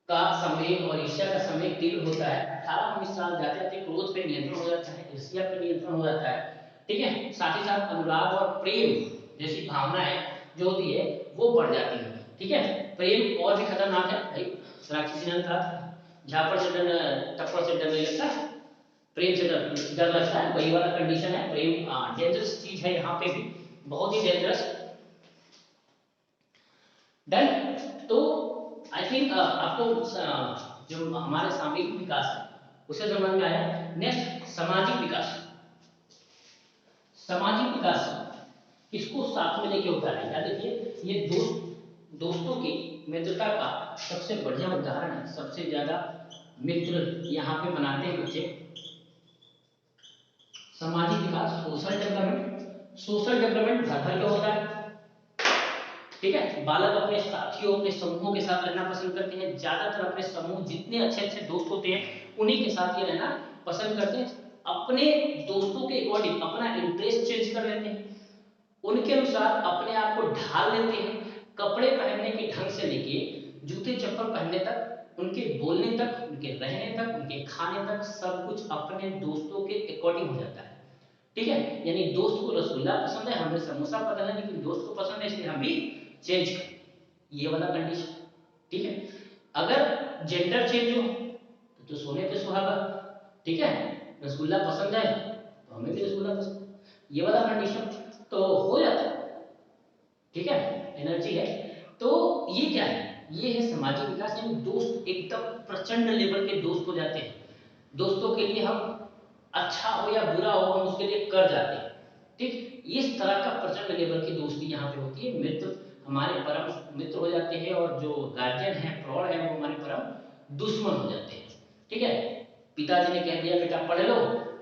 का समय और ईर्ष्या का समय तीव्र होता है। 18-19 साल जाते जाते क्रोध पे नियंत्रण हो जाता है, ईर्ष्या पे नियंत्रण हो जाता है। ठीक है, साथ ही साथ अनुराग और प्रेम जैसी भावनाएं जो होती है वो बढ़ जाती है। ठीक है, प्रेम और भी खतरनाक है भाई। राक्षसी ने कहा था झापड़ से डर, टप्पड़ से डर नहीं लगता, प्रेम से डर लगता है। वही वाला कंडीशन है। प्रेम डेंजरस चीज है यहाँ पे भी, बहुत ही डेंजरस। डन। तो आई थिंक आपको जो हमारे सामूहिक विकास है उसे समझ में आया। नेक्स्ट, सामाजिक विकास। सामाजिक विकास इसको साथ में लेके होता है। याद रखिए, ये दोस्तों की मित्रता का सबसे बढ़िया उदाहरण है। सबसे ज्यादा मित्र यहाँ पे बनाते हैं बच्चे। सामाजिक विकास, सोशल डेवलपमेंट। सोशल डेवलपमेंट घर भर के होता है। ठीक है, बालक अपने साथियों, अपने समूहों के साथ रहना पसंद करते हैं। ज्यादातर अपने समूह, जितने अच्छे अच्छे दोस्त होते हैं उन्हीं के साथ ये रहना पसंद करते हैं। अपने दोस्तों के अकॉर्डिंग अपना इंटरेस्ट चेंज कर लेते हैं, उनके अनुसार अपने आप को ढाल लेते हैं। कपड़े पहनने के ढंग से लेके जूते चप्पल पहनने तक, उनके बोलने तक, उनके रहने तक, उनके खाने तक, सब कुछ अपने दोस्तों के अकॉर्डिंग हो जाता है। ठीक है, यानी दोस्त को रसगुल्ला पसंद है, हमें समोसा पसंद है, लेकिन दोस्त को पसंद है इसलिए हम भी चेंज करें, ये वाला कंडीशन। ठीक है, अगर जेंडर चेंज हो तो सोने पे सुहागा। ठीक है, रसगुल्ला पसंद है तो हमें भी रसगुल्ला पसंद है, ये वाला कंडीशन तो हो जाता है। ठीक है, एनर्जी है। तो ये क्या है? ये है सामाजिक विकास, यानी दोस्त एकदम प्रचंड लेवल के दोस्त हो जाते हैं। दोस्तों के लिए हम अच्छा हो या बुरा हो हम उसके लिए कर जाते हैं। ठीक, इस तरह का प्रचंड लेवल की दोस्ती यहाँ पे होती है। मित्र हमारे परम मित्र हो जाते हैं और जो गार्जियन है, प्रौढ़ है, वो हमारे परम दुश्मन हो जाते हैं। ठीक है, पिताजी ने कह दिया बेटा पढ़ लो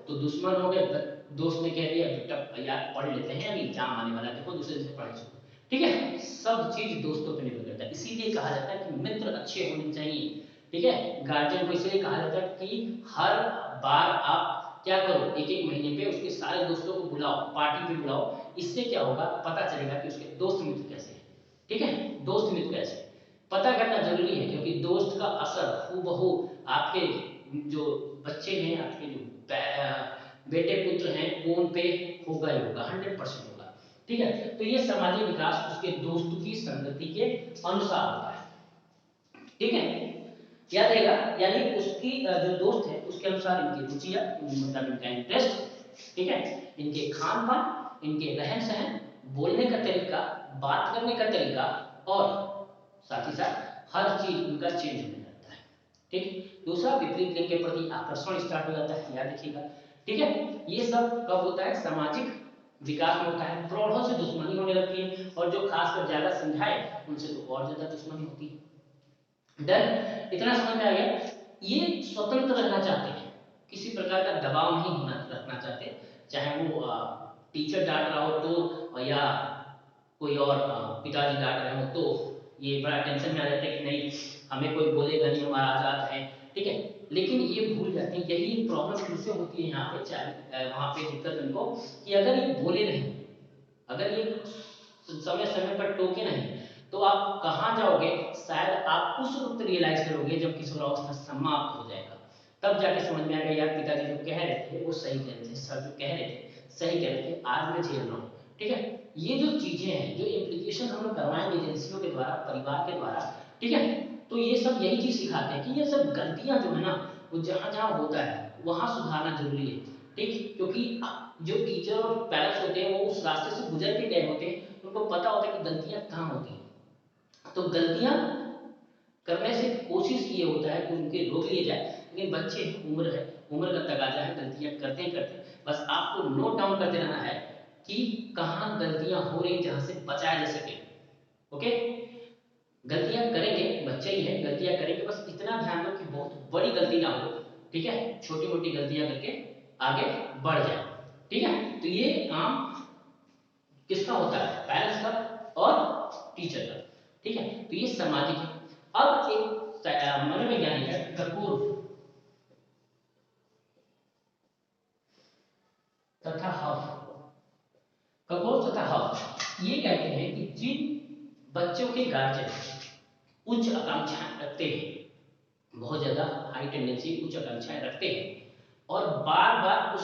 तो दुश्मन हो गए, दोस्त ने कह दिया बेटा यार पढ़ लेते हैं अभी एग्जाम आने वाला है, देखो दूसरे दिन से पढ़ाई। ठीक है, सब चीज दोस्तों पर निर्भर करता है। इसीलिए कहा जाता है कि मित्र अच्छे होने चाहिए। ठीक है, गार्जियन को इसलिए कहा जाता है कि हर बार आप क्या करो, एक एक महीने पे उसके सारे दोस्तों को बुलाओ, पार्टी पे बुलाओ। इससे क्या होगा, पता चलेगा कि उसके दोस्त मित्र कैसे हैं। ठीक है, दोस्त मित्र कैसे हैं पता करना जरूरी है, क्योंकि दोस्त का असर हूबहू आपके जो बच्चे हैं, आपके जो बेटे पुत्र हैं, वो उन पे होगा ही होगा, 100% होगा। ठीक है, तो ये सामाजिक विकास उसके दोस्त की संगति के अनुसार होता है। ठीक है, याद रहेगा, यानी उसकी जो दोस्त है उसके अनुसार इनकी रुचियां, मतलब इनका इंटरेस्ट, ठीक है, इनके खान पान, इनके रहन सहन, बोलने का तरीका, बात करने का तरीका, और साथ ही साथ हर चीज उनका चेंज होने लगता है। ठीक, दूसरा विपरीत लिंग के प्रति आकर्षण स्टार्ट हो जाता है, याद रखिएगा। ठीक है, ये सब कब होता है? सामाजिक विकास में होता है। प्रौढ़ों से दुश्मनी होने लगती है, और जो खासकर ज्यादा समझाए उनसे तो और ज्यादा दुश्मनी होती है। डन, इतना समझ में आ गया। ये स्वतंत्र रहना चाहते हैं, किसी प्रकार का दबाव नहीं होना रखना चाहते, चाहे वो टीचर डांट रहा हो तो, या कोई और पिताजी डांट रहे हो तो ये बड़ा टेंशन में आ जाता है कि नहीं हमें कोई बोलेगा नहीं, हमारा आजाद है। ठीक है, लेकिन ये भूल जाते हैं, यही प्रॉब्लम फिर से होती है यहाँ पे, चाहे वहां पे दिक्कत उनको, कि अगर ये बोले नहीं, अगर ये समय समय पर टोके नहीं, तो आप कहाँ जाओगे? शायद आप उस वक्त रियलाइज करोगे जब किशोरावस्था समाप्त हो जाएगा, तब जाके समझ में आएगा यार पिताजी जो कह रहे थे वो सही कह रहे थे, सर जो कह रहे थे सही कह रहे थे, आज मैं झेल रहा हूँ। ठीक है, ये जो चीजें हैं, जो इम्प्लीकेशन हम लोग करवाएंगे एजेंसियों के द्वारा, परिवार के द्वारा, ठीक है, तो ये सब यही चीज सिखाते हैं कि ये सब गलतियां जो है ना, वो जहां जहां होता है वहां सुधारना जरूरी है। ठीक, क्योंकि जो टीचर और पेरेंट्स होते हैं वो उस रास्ते से गुजर के गए होते हैं, उनको पता होता है कि गलतियां कहाँ होती हैं। तो गलतियां करने से कोशिश ये होता है कि उनके रोक लिए जाए, लेकिन बच्चे उम्र है, उम्र का तकाजा है, गलतियां करते ही करते, बस आपको नोट डाउन करते रहना है कि कहाँ गलतियां हो रही जहां से बचाया जा सके। ओके, गलतियां करेंगे, बच्चे ही है, गलतियां करेंगे, बस इतना ध्यान दो कि बहुत बड़ी गलती ना हो। ठीक है, छोटी मोटी गलतियां करके आगे बढ़ जाए। ठीक है, तो ये काम किसका होता है? पेरेंट्स का और टीचर का। ठीक है, तो ये सामाजिक है। अब एक मनोवैज्ञानिक है कपूर, तथा हफ। ककोस तथा हफ ये कहते हैं कि जिन बच्चों के गार्जियन उच्च आकांक्षाएं रखते हैं, बहुत ज्यादा हाई टेंडेंसी उच्च आकांक्षाएं रखते हैं और बार बार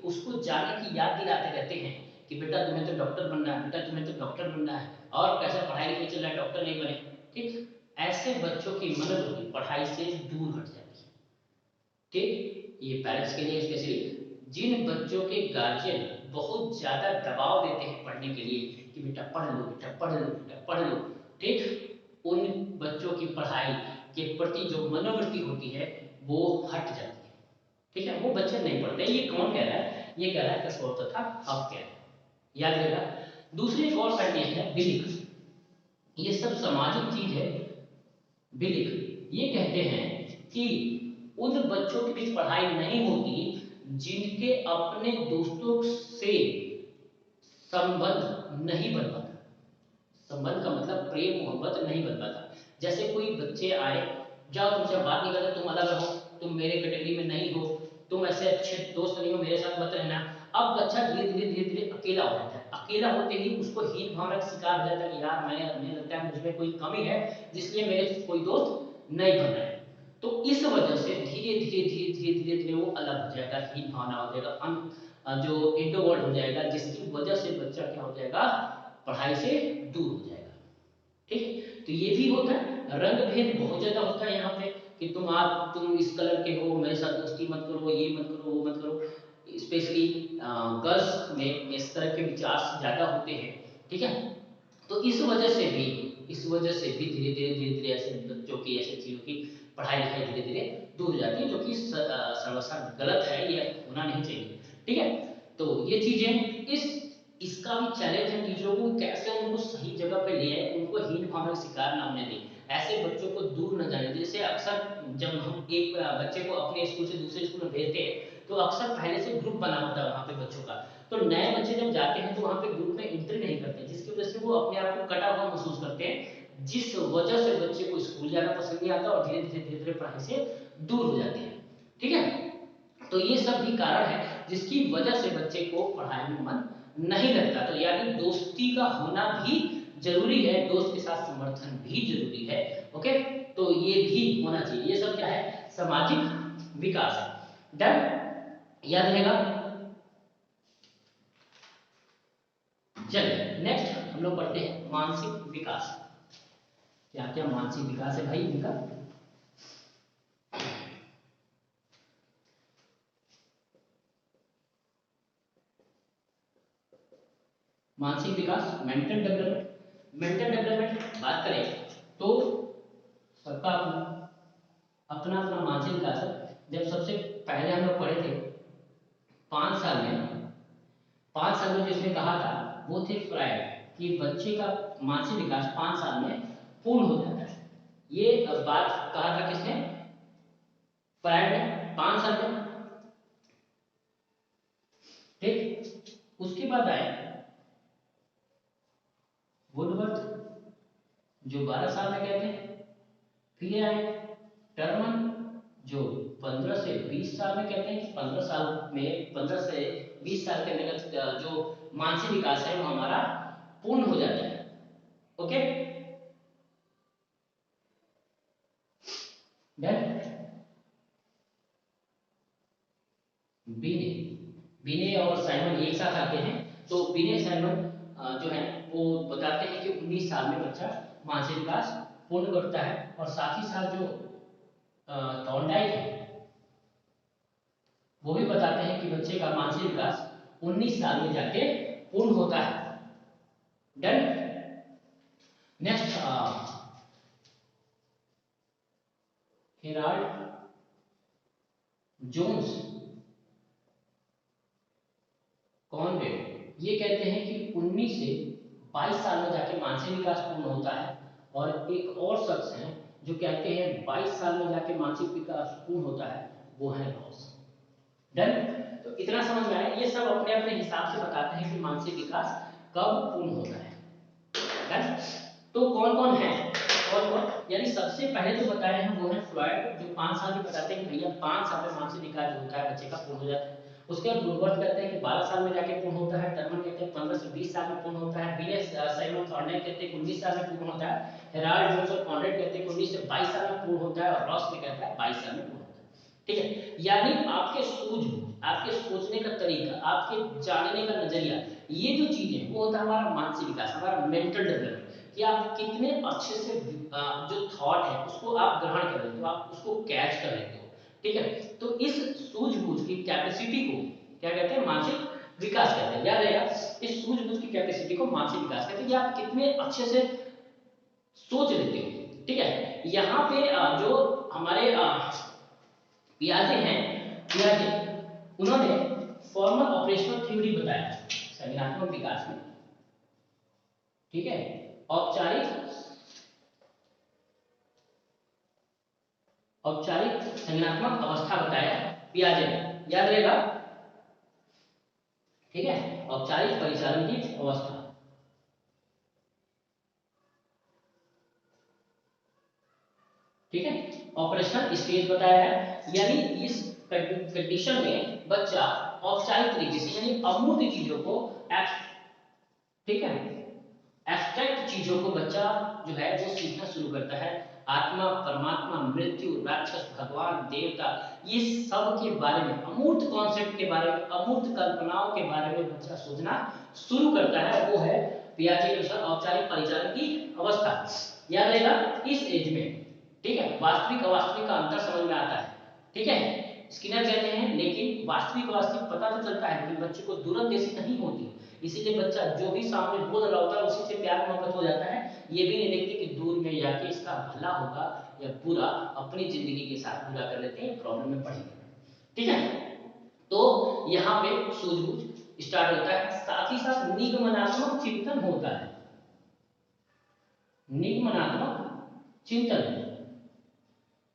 उसको जाने की याद दिलाते रहते हैं कि बेटा तुम्हें तो डॉक्टर बनना है, बेटा तुम्हें तो डॉक्टर बनना है, और कैसा पढ़ाई लिखाई चल रहा है, डॉक्टर नहीं बने। ठीक, ऐसे बच्चों की मनोवृत्ति पढ़ाई से दूर हट जाती है। ठीक, ये पेरेंट्स के लिए स्पेशली जिन बच्चों के गार्जियन बहुत ज्यादा दबाव देते हैं पढ़ने के लिए कि बेटा पढ़ लो, बेटा पढ़ लो, बेटा पढ़ लो, ठीक, उन बच्चों की पढ़ाई के प्रति जो मनोवृत्ति होती है वो हट जाती है। ठीक है, वो बच्चे नहीं पढ़ते। ये कौन कह रहा है? ये कह रहा है कसोर तथा हफ कह रहा है। याद रहेगा। दूसरी एक और साइंटिस्ट है बिलिक, ये सब सामाजिक चीज है। बिलिक ये कहते हैं कि उन बच्चों के बीच पढ़ाई नहीं होती जिनके अपने दोस्तों से संबंध नहीं बन पाता। संबंध का मतलब प्रेम मोहब्बत नहीं बन पाता। जैसे कोई बच्चे आए, जाओ तुमसे बात नहीं करते, तुम अलग रहो, तुम मेरे कैटेगरी में नहीं हो, तुम ऐसे अच्छे दोस्त नहीं हो, मेरे साथ मत रहना। अब बच्चा धीरे धीरे अकेला हो जाता है। अकेला होते ही उसको हीन भावना का शिकार हो जाता है कि यार मैं लगता है मुझ में कोई कमी है जिसलिए मेरे कोई दोस्त नहीं बन रहे। तो इस वजह से धीरे धीरे वो अलग हो जाएगा, हीन भावना हो जाएगा, जो इंट्रोवर्ट हो जाएगा, जिसकी वजह से बच्चा क्या हो जाएगा, पढ़ाई से दूर हो जाएगा। ठीक, तो ये भी होता है। रंग भेद बहुत ज्यादा होता है यहाँ पे कि तुम इस कलर के हो, मेरे साथ दोस्ती मत करो, ये मत करो, वो मत करो। स्पेशली गर्ल्स में इस तरह के विचार ज्यादा होते हैं। ठीक है, तो इस वजह से भी धीरे धीरे ऐसे बच्चों की, ऐसे चीजों की पढ़ाई लिखाई धीरे धीरे दूर हो जाती है, जो कि सर्वथा गलत है, ये होना नहीं चाहिए। ठीक है, तो ये चीजें इसका भी चैलेंज है टीचरों को, कैसे उनको सही जगह पे ले आए, उनको हीन भावना का शिकार ना होने दें, ऐसे बच्चों को दूर न जाने दें। जैसे अक्सर जब हम एक बच्चे को अपने स्कूल से दूसरे स्कूल में भेजते हैं तो अक्सर पहले से ग्रुप बना होता है वहाँ पे बच्चों का। तो नए बच्चे जब जाते हैं तो वहाँ पे ग्रुप में एंट्री नहीं करते, जिसकी वजह से वो अपने आप को कटा हुआ महसूस करते हैं, जिस वजह से बच्चे को स्कूल जाना पसंद नहीं आता और धीरे धीरे पढ़ाई से दूर हो जाते हैं। ठीक है, तो ये सब भी कारण है जिसकी वजह से बच्चे को पढ़ाई में मन नहीं लगता। तो यानी दोस्ती का होना भी जरूरी है, दोस्त के साथ समर्थन भी जरूरी है। ओके, तो ये भी होना चाहिए। ये सब क्या है? सामाजिक विकास है। डन, याद रहेगा। चलिए नेक्स्ट हम लोग पढ़ते हैं मानसिक विकास। क्या क्या मानसिक विकास है भाई इनका? मानसिक विकास, मेंटल डेवलपमेंट। मेंटल डेवलपमेंट बात करें तो सबका अपना अपना मानसिक विकास है। जब सबसे पहले हम लोग पढ़े थे 5 साल में, 5 साल में जिसने कहा था वो थे फ्रायड, कि बच्चे का मानसिक विकास 5 साल में पूर्ण हो जाता है। ये बात कहा था किसने? फ्रायड ने, 5 साल में। ठीक, उसके बाद आए वुडवर्थ जो 12 साल में कहते हैं। फिर आए टर्मन जो 15 से 20 साल में कहते हैं कि 15 साल में, 15 से 20 साल के अंदर जो मानसिक विकास है वो हमारा पूर्ण हो जाता है। ओके, बीने बीने और साइमन एक साथ आते हैं। तो बीने साइमन जो है वो बताते हैं कि 19 साल में बच्चा मानसिक विकास पूर्ण करता है, और साथ ही साथ जो थॉर्नडाइक है वो भी बताते हैं कि बच्चे का मानसिक विकास 19 साल में जाके पूर्ण होता है। डन, नेक्स्ट हेराल्ड जोन्स कॉनवेड ये कहते हैं कि 19 से 22 साल में जाके मानसिक विकास पूर्ण होता है। और एक और शख्स हैं जो कहते हैं 22 साल में जाके मानसिक विकास पूर्ण होता है, वो है रॉस। डन, तो इतना समझ में आया। ये सब अपने अपने हिसाब से बताते हैं कि मानसिक विकास कब पूर्ण होता है। डन, तो कौन कौन है? यानी सबसे पहले जो बताए हैं वो है फ्रॉइड, जो 5 साल में बताते हैं कि भैया 5 साल में मानसिक विकास जो होता है बच्चे का पूर्ण हो जाता है। उसके बाद वुडवर्थ कहते हैं कि 12 साल में जाके पूर्ण होता है, टर्मन कहते हैं 15 से 20 साल में पूर्ण होता है, विलियम साइमन थॉर्नडाइक कहते हैं 19 साल में पूर्ण होता है, हेराल्ड जोन्स और कॉनरेड कहते हैं 19 से 22 साल में पूर्ण होता है, और रॉस भी कहता है 22 साल में पूर्ण होता है। ठीक है, यानी आपके सूझबूझ, आपके सोचने का तरीका, आपके जानने का नजरिया, ये जो चीज है वो होता है हमारा मानसिक विकास, हमारा मेंटल डेवलपमेंट, कि आप कितने अच्छे से जो थॉट है उसको आप ग्रहण कर लेते हो, आप उसको कैच कर लेते हो। ठीक है, तो इस सूझबूझ की कैपेसिटी को क्या कहते हैं, मानसिक विकास कहते हैं। याद रहेगा, इस सूझबूझ की कैपेसिटी को मानसिक विकास कहते हैं, कि आप कितने अच्छे से सोच लेते हो। ठीक है, यहाँ पे जो हमारे पियाजे हैं, पियाजे उन्होंने फॉर्मल ऑपरेशनल थ्योरी बताया संज्ञानात्मक विकास में। ठीक है, औपचारिक औपचारिक संज्ञानात्मक अवस्था बताया पियाजे ने, याद रहेगा। ठीक है, औपचारिक परिचालन की अवस्था। ठीक है, ऑपरेशनल स्टेज बताया है, यानी इस कंडीशन में बच्चा औपचारिक तरीके से यानी अमूर्त चीजों को, ठीक है, एब्स्ट्रैक्ट चीजों को बच्चा जो है वो सीखना शुरू करता है। आत्मा, परमात्मा, मृत्यु, राक्षस, भगवान, देवता, ये सब के बारे में, अमूर्त कॉन्सेप्ट के बारे में, अमूर्त कल्पनाओं के बारे में बच्चा सोचना शुरू करता है। वो है पियाजे के अनुसार औपचारिक परिचालन की अवस्था। याद रहेगा, इस एज में, ठीक है, वास्तविक अवास्तविक का अंतर समझ में आता है। ठीक है, स्किनर कहते हैं, लेकिन वास्तविक अवास्तविक पता तो चलता है, लेकिन बच्चे को दूरंदेशी नहीं होती, इसीलिए बच्चा जो भी सामने बोल रहा होता है उसी से प्यार मोहब्बत हो जाता है। ये भी नहीं देखते कि दूर में जाके इसका भला होगा या बुरा, अपनी जिंदगी के साथ बुरा कर लेते हैं, प्रॉब्लम में पड़ेंगे। ठीक है, तो यहाँ पे सूझबूझ स्टार्ट होता है, साथ ही साथ निगमनात्मक चिंतन होता है, निगमनात्मक चिंतन।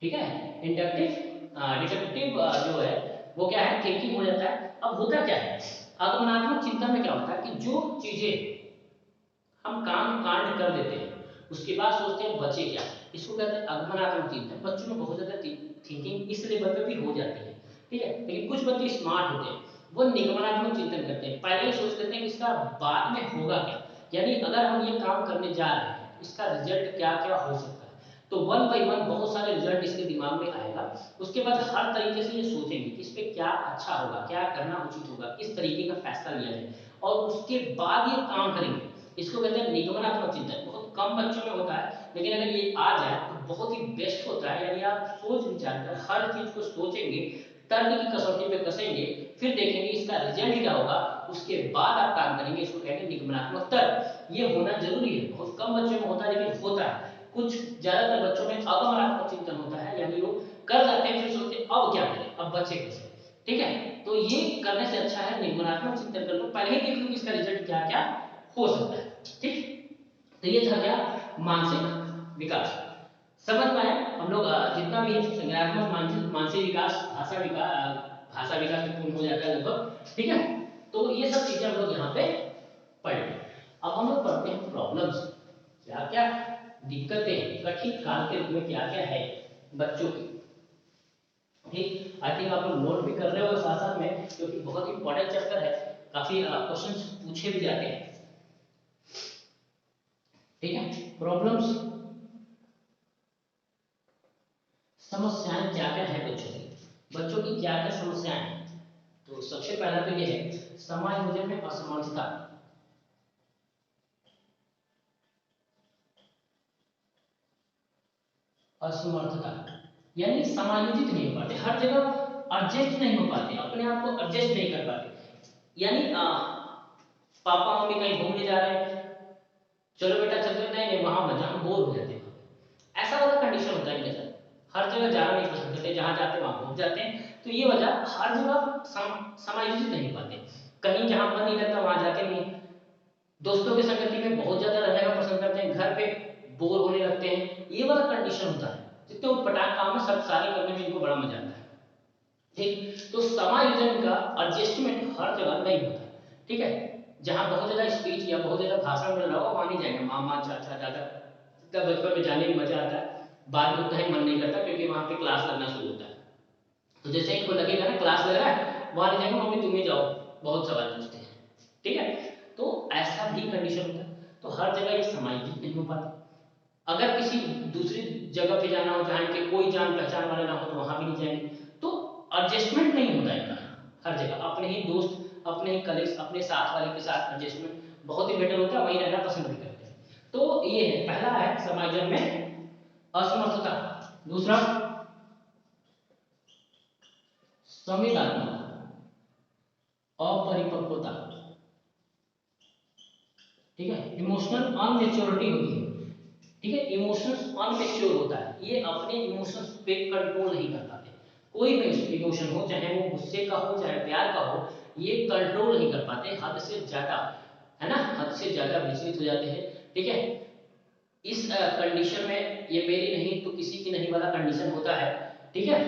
ठीक है, इंडक्टिव डिडक्टिव जो है वो क्या है, थिंकिंग हो जाता है। अब होता क्या है, आगमनात्मक चिंतन में क्या होता है कि जो चीजें हम काम कांड कर देते हैं उसके बाद सोचते हैं बचे क्या, इसको कहते हैं आगमनात्मक चिंतन। बच्चों में बहुत ज्यादा थिंकिंग इस लेवल पे भी हो जाती है। ठीक है, लेकिन कुछ बच्चे स्मार्ट होते हैं, वो निगमनात्मक चिंतन करते हैं, पहले ही सोच लेते हैं कि इसका बाद में होगा क्या, यानी अगर हम ये काम करने जा रहे हैं इसका रिजल्ट क्या क्या हो सकता है, तो वन बाई वन बहुत सारे रिजल्ट इसके दिमाग में आएगा। उसके बाद हर तरीके से ये सोचेंगे कि इस पे क्या अच्छा होगा, क्या करना उचित होगा, किस तरीके का फैसला लिया जाए, और उसके बाद ये काम करेंगे। इसको कहते हैं निगमनात्मक चिंतन। बहुत कम बच्चों में होता है, लेकिन अगर ये आ जाए तो बहुत ही बेस्ट होता है, यानी आप सोच विचार कर हर चीज को सोचेंगे, तर्क की कसौटी पे कसेंगे, फिर देखेंगे इसका रिजल्ट क्या होगा, उसके बाद आप काम करेंगे। इसको कहते हैं निगमनात्मक तर्क। ये होना जरूरी है, बहुत कम बच्चों में होता है लेकिन होता है। कुछ ज्यादातर बच्चों में अगमनात्मक चिंतन होता है, यानी वो कर जाते हैं फिर सोचते हैं अब क्या करें, अब बचे कैसे। ठीक है, तो ये करने से अच्छा है निगमनात्मक चिंतन कर लो, पहले ही देख लो कि इसका रिजल्ट क्या क्या हो सकता है। ठीक, तो ये था क्या, मानसिक विकास। समझ में आया हम लोग जितना भी संज्ञानात्मक मानसिक मानसिक विकास, भाषा विकास में पूर्ण हो जाता है लगभग। ठीक है, तो ये सब चीजें हम लोग यहाँ पे पढ़े। अब हम लोग पढ़ते हैं प्रॉब्लम्स, क्या क्या दिक्कतें कठिन काल के रूप में क्या क्या है बच्चों की। ठीक, आई थिंक आप लोग नोट भी कर रहे हो साथ साथ में, क्योंकि बहुत इंपॉर्टेंट चैप्टर है, काफी क्वेश्चंस पूछे भी जाते हैं। ठीक है, प्रॉब्लम्स, समस्याएं क्या क्या है बच्चों की, बच्चों की क्या क्या समस्याएं हैं। तो सबसे पहला तो ये है समायोजन में असमर्थता। असमर्थता यानी समायोजित नहीं हो पाते, हर जगह एडजस्ट नहीं हो पाते, अपने आप को एडजस्ट नहीं कर पाते। यानी पापा मम्मी कहीं घूमने जा रहे हैं, चलो बेटा चलते, नहीं वहां मजा, हम बोर हो जाते हैं, ऐसा वाला कंडीशन होता है इनके साथ। हर जगह जाना नहीं पसंद करते, जहां जाते वहां घूम जाते हैं। तो ये वजह, हर जगह समायोजित नहीं हो पाते, कहीं जहां मन नहीं लगता वहां जाते नहीं, दोस्तों की संगति में बहुत ज्यादा रहने का पसंद करते हैं, घर पे बोर होने लगते हैं, ये वाला कंडीशन होता है। जितने उटपटांग काम है सब सारे करने में इनको बड़ा मजा आता है। ठीक, तो समायोजन का एडजस्टमेंट हर जगह नहीं होता। ठीक है, जहां बहुत ज्यादा स्पीच या बहुत ज्यादा भाषण मिल रहा हो वहां नहीं जाएंगे, मामा चाचा दादा, तब बचपन में जाने में मजा आता है, बाद में उतना ही मन नहीं करता क्योंकि वहां पे क्लास लगना शुरू होता है। तो जैसे इनको लगेगा ना क्लास लग रहा है, वहां नहीं जाएंगे, मम्मी तुम ही जाओ, बहुत सवाल पूछते हैं, ठीक है। तो ऐसा भी कंडीशन होता है। तो हर जगह ये समायोजित नहीं हो पाता। अगर किसी दूसरी जगह पे जाना हो जहाँ इनके कोई जान पहचान वाले ना हो तो वहां भी नहीं जाएंगे। तो एडजस्टमेंट नहीं होता इनका हर जगह। अपने ही दोस्त, अपने ही कलीग्स, अपने साथ वाले के साथ एडजस्टमेंट बहुत ही बेटर होता है, वहीं रहना पसंद भी करते हैं। तो ये है पहला है समायोजन में असमर्थता। दूसरा संवेदनात्मक अपरिपक्वता, ठीक है, इमोशनल अनमेच्योरिटी होती है, ठीक है, इमोशंस अनमेच्योर होता है, ये अपने इमोशंस पे कंट्रोल नहीं कर पाते। कोई भी इमोशन हो, चाहे वो गुस्से का हो चाहे प्यार का हो, ये कंट्रोल नहीं कर पाते, हद से ज्यादा, है ना, हद से ज्यादा विचलित हो जाते हैं, ठीक है। इस कंडीशन में ये मेरी नहीं तो किसी की नहीं वाला कंडीशन होता है, ठीक है।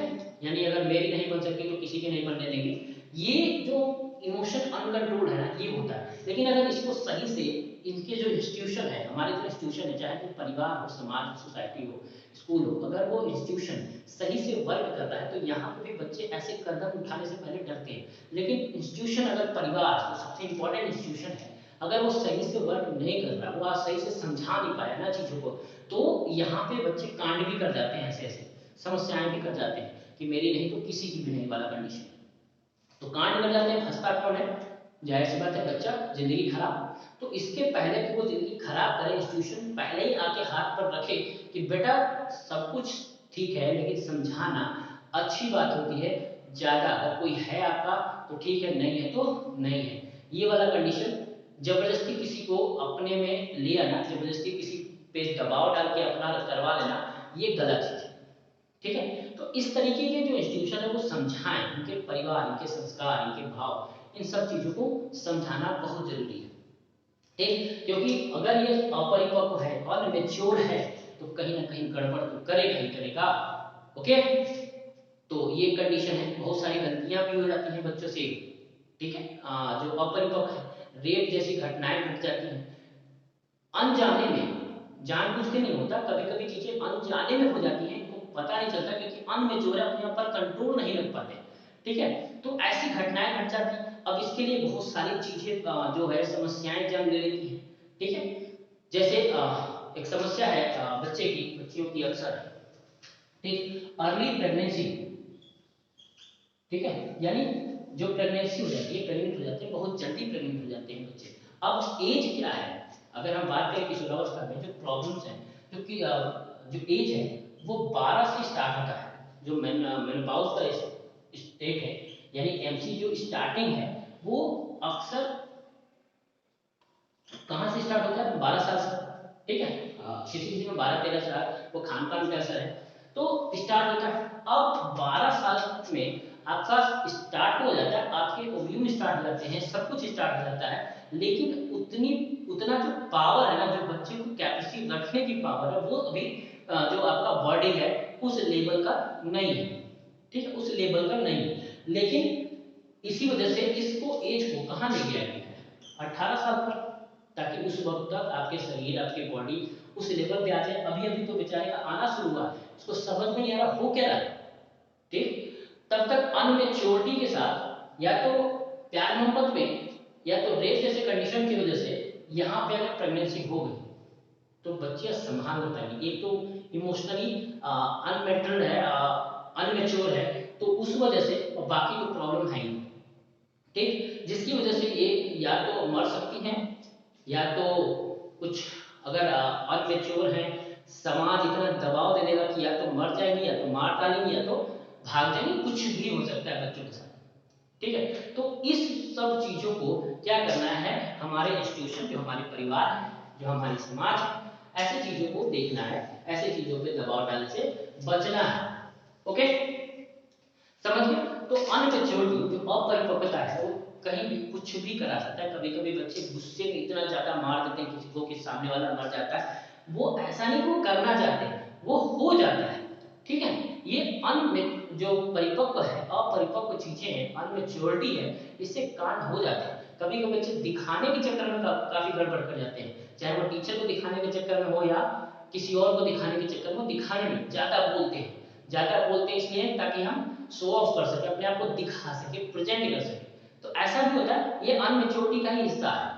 यानी अगर मेरी नहीं बन सकती तो किसी की नहीं बनने देंगे, ये जो इमोशन अनकंट्रोल्ड है ना, ये होता है। लेकिन अगर इसको सही से इनके जो इंस्टीट्यूशन है, हमारे जो इंस्टीट्यूशन है, चाहे वो परिवार हो, समाज, सोसाइटी हो, स्कूल हो, अगर वो इंस्टीट्यूशन सही से वर्क कर रहा है तो यहाँ पे भी बच्चे ऐसे कदम उठाने से पहले डरते हैं। लेकिन इंस्टीट्यूशन अगर परिवार तो सबसे इंपॉर्टेंट इंस्टीट्यूशन है, अगर वो सही से वर्क नहीं कर रहा, वो आज सही से समझा नहीं पाया ना चीजों को, तो यहाँ पे बच्चे कांड भी कर जाते हैं, ऐसे ऐसे समस्याएं भी कर जाते हैं कि मेरी नहीं तो किसी की भी नहीं वाला कंडीशन। तो कांड कर जाते हैं, फंसता कौन है? जाहिर सी बात है बच्चा, जिंदगी खराब। तो इसके पहले कि वो जिंदगी खराब करे, इंस्टीट्यूशन पहले ही आके हाथ पर रखे कि बेटा सब कुछ ठीक है लेकिन समझाना अच्छी बात होती है ज्यादा। अगर कोई है आपका तो ठीक है, नहीं है तो नहीं है, ये वाला कंडीशन। जबरदस्ती किसी को अपने में ले आना, जबरदस्ती किसी पे दबाव डाल के अपना करवा लेना, ये गलत चीज है, ठीक है। तो इस तरीके के जो इंस्टीट्यूशन है वो समझाएं, उनके परिवार, इनके संस्कार, इनके भाव, इन सब चीजों को समझाना बहुत जरूरी है, ठीक। क्योंकि अगर ये अपरिपक्व है, अनमेच्योर है, तो कहीं ना कहीं गड़बड़ तो करेगा ही करेगा, ओके। तो ये कंडीशन है, बहुत सारी गलतियां भी हो जाती हैं बच्चों से, ठीक है। जो अपरिपक्व है, रेप जैसी घटनाएं घट जाती हैं अनजाने में, जानबूझ के नहीं होता, कभी कभी चीजें अनजाने में हो जाती हैं, इनको पता नहीं चलता क्योंकि अनमेच्योर है, अपने ऊपर कंट्रोल नहीं रख पाते, ठीक है। तो ऐसी घटनाएं घट जाती हैं। अब इसके लिए बहुत सारी चीजें जो है समस्याएं जन्म ले लेती हैं, ठीक है। जैसे एक समस्या है बच्चियों की अक्सर, ठीक, अर्ली प्रेगनेंसी, ठीक है, यानी जो प्रेगनेंसी हो जाती है, प्रेग्नेंट हो जाते हैं, बहुत जल्दी प्रेग्नेंट हो जाते हैं बच्चे। अब एज क्या है, अगर हम बात करें किशोरावस्था में जो प्रॉब्लम्स हैं, क्योंकि जो एज है वो 12 से स्टार्ट होता है, जो मेनोपॉज का स्टेट है, यानी एमसी जो स्टार्टिंग है वो अक्सर कहाँ से स्टार्ट होता है? 12 साल से, ठीक है। किसी किसी में 12-13 साल, वो खान पान का असर है, तो स्टार्ट होता है। अब 12 साल में आपका स्टार्ट हो जाता है, आपके ओव्यूम स्टार्ट हो जाते हैं, सब कुछ स्टार्ट हो जाता है, लेकिन उतना जो पावर है ना, जो बच्चे को कैपेसिटी रखने की पावर है, वो अभी जो आपका बॉडी है उस लेवल का नहीं है, ठीक है, उस लेवल का नहीं है। लेकिन इसी वजह से इसको एज को कहाँ ले गया है? 18 साल पर, ताकि उस वक्त तक आपके शरीर, आपके बॉडी उस लेवल पे आ जाए। अभी अभी तो बेचारे का आना शुरू हुआ है, इसको समझ में नहीं आ रहा हो क्या रहा है, ठीक। तब तक अनमेच्योरिटी के साथ या तो प्यार मोहब्बत में या तो रेप जैसे कंडीशन की वजह से यहाँ पे अगर प्रेगनेंसी हो गई तो बच्चे संभाल नहीं पाएंगे। एक तो इमोशनली अनमेटर्ड है, अनमेच्योर है, तो उस वजह से, और बाकी तो प्रॉब्लम है ही, ठीक, जिसकी वजह से ये या तो मर सकती हैं या तो कुछ, अगर अनमेच्योर हैं, समाज इतना दबाव दे देगा कि या तो मर जाएंगी या तो मार डालेंगी या तो भाग जाएंगी, कुछ भी हो सकता है बच्चों के साथ, ठीक है। तो इस सब चीजों को क्या करना है, हमारे इंस्टीट्यूशन, जो हमारे परिवार है, जो हमारी समाज है, ऐसी चीजों को देखना है, ऐसी चीजों पे दबाव डालने से बचना है, ओके, समझ गए। तो अनमेच्योरिटी जो अपरिपक्वता है वो कहीं भी कुछ भी करा सकता है। कभी कभी बच्चे गुस्से में इतना ज्यादा मार देते हैं किसी को कि सामने वाला मर जाता है, वो ऐसा नहीं कि वो करना चाहते हैं, वो हो जाता है, ठीक है। ये जो परिपक्व है, अपरिपक्व चीजें हैं, अनमेच्योरिटी है, इससे कांड हो जाते हैं। कभी कभी बच्चे दिखाने के चक्कर में काफी गड़बड़ कर जाते हैं, चाहे वो टीचर को दिखाने के चक्कर में हो या किसी और को दिखाने के चक्कर में, दिखाने में ज्यादा बोलते हैं, ज्यादा बोलते हैं इसलिए ताकि हम शो ऑफ कर सके, अपने आप को दिखा सके, प्रेजेंट कर सके। तो ऐसा भी होता है, ये अनमेच्योरिटी का ही हिस्सा है,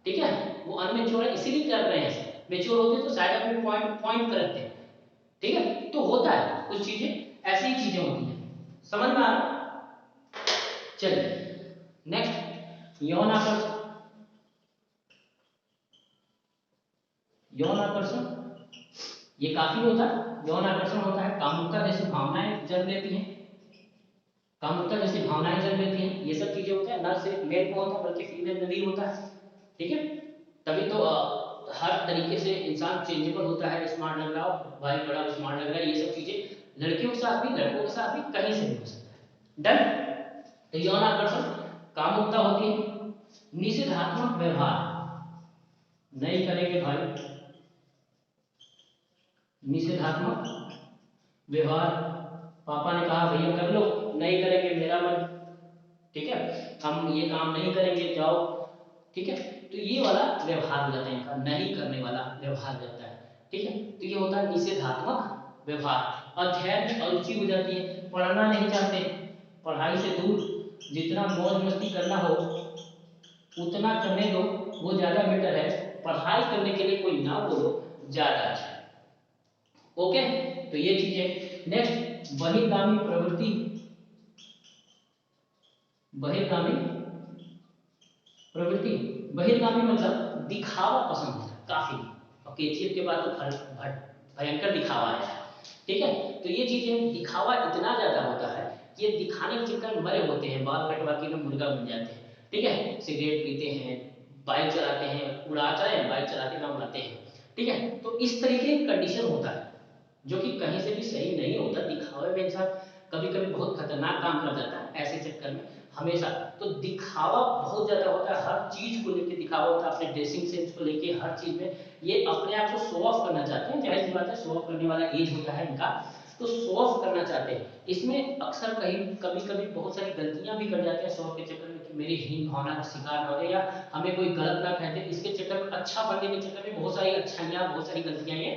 ठीक है। वो अनमेच्योर है इसीलिए कर रहे हैं, मेच्योर होते तो शायद अपने पॉइंट पॉइंट करते, ठीक है। तो होता है कुछ चीजें, ऐसी ही चीजें होती हैं, समझ में आ रहा। चलिए नेक्स्ट, यौन आकर्षण। यौन आकर्षण ये काफी होता है, यौन आकर्षण होता है, कामुकता जैसी भावनाएं जन्म लेती हैं, कामुकता जैसी भावनाएं जन्म लेती हैं, ये सब चीजें होता है, न सिर्फ मेल को होता बल्कि फीमेल में भी होता है, ठीक है। तभी तो हर तरीके से इंसान चेंजेबल होता है, स्मार्ट लग रहा हो, भाई बड़ा स्मार्ट लग रहा है, ये सब चीजें लड़कियों के साथ भी लड़कों के साथ भी कहीं से भी हो सकता है। डन। तो यौन आकर्षण कामुकता होती है। निषेधात्मक व्यवहार नहीं करेंगे भाई, निषेधात्मक व्यवहार, पापा ने कहा भैया कर लो, नहीं करेंगे मेरा मन, ठीक है, हम ये काम नहीं करेंगे, जाओ, ठीक है। तो ये वाला व्यवहार हो जाता है इनका, नहीं करने वाला व्यवहार रहता है, ठीक है। तो ये होता है निषेधात्मक व्यवहार। अध्ययन में अरुचि हो जाती है, पढ़ना नहीं चाहते, पढ़ाई से दूर, जितना मौज मस्ती करना हो उतना करने दो, वो ज्यादा बेटर है, पढ़ाई करने के लिए कोई ना बोलो, ज्यादा अच्छा है, ओके। तो ये चीज है। नेक्स्ट, बहिर्गामी प्रवृत्ति। बहिर्गामी प्रवृत्ति, बहिर्गामी मतलब दिखावा पसंद होता है काफी, और केजीएफ के बाद तो भयंकर दिखावा है, ठीक है। तो ये चीजें दिखावा इतना ज्यादा होता है कि ये दिखाने के चक्कर में मरे होते हैं, बाल कटवा के मुर्गा बन जाते हैं, ठीक है। सिगरेट पीते हैं, बाइक चलाते हैं, उड़ाते हैं, बाइक चलाते हुए उड़ाते हैं, ठीक है। तो इस तरीके की कंडीशन होता है जो कि कहीं से भी सही नहीं होता, दिखावे में इंसान कभी कभी बहुत खतरनाक काम कर जाता है ऐसे चक्कर में हमेशा। तो दिखावा बहुत ज्यादा होता है, हर चीज को लेके दिखावा होता है, अपने ड्रेसिंग सेंस को लेके, हर चीज में ये अपने आप को शो ऑफ करना चाहते हैं, जाहिर सी बात है, शो ऑफ करने वाला एज होता है इनका, तो शो ऑफ करना चाहते हैं। इसमें अक्सर कहीं कभी कभी बहुत सारी गलतियां भी कर जाते हैं शो ऑफ के चक्कर में, कि मेरी हीन भावना का शिकार न हो, या हमें कोई गलत ना कहते, इसके चक्कर में, अच्छा बनने के चक्कर में बहुत सारी अच्छाइयां, बहुत सारी गलतियां ये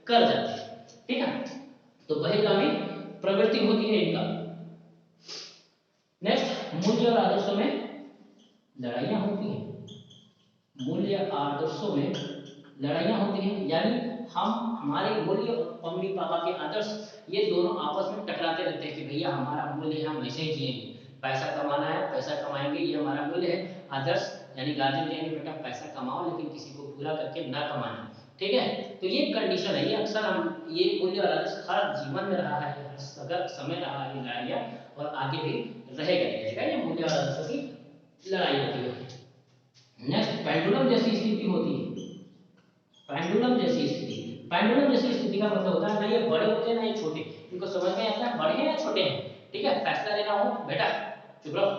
कर जाते हैं, ठीक है। तो बहिर्गामी प्रवृत्ति होती है इनका। नेक्स्ट, मूल्य और आदर्शों में लड़ाइयां होती हैं, मूल्य आदर्शों में लड़ाइयां होती हैं, यानी हम, हमारे मूल्य और मम्मी पापा के आदर्श, ये दोनों आपस में टकराते रहते हैं कि भैया हमारा मूल्य है, हम ऐसे ही जिएंगे, पैसा कमाना है, पैसा कमाएंगे, ये हमारा मूल्य है। आदर्श यानी गार्जियन कहेंगे बेटा पैसा कमाओ लेकिन किसी को बुरा करके ना कमाना, ठीक है। तो ये कंडीशन है, ये अक्सर हम, ये मूल्य और आदर्श हर जीवन में रहा है, हर समय रहा है लड़ाइयाँ, और आगे भी रहेगा, ये मूल्य और आदर्शों की लड़ाई होती है। नेक्स्ट, पेंडुलम जैसी स्थिति होती है। पेंडुलम जैसी स्थिति, पेंडुलम जैसी स्थिति का मतलब होता है ना ये बड़े होते हैं ना ये छोटे, इनको समझ में आता है बड़े हैं या छोटे हैं, ठीक है। फैसला लेना हो बेटा चुप रहो,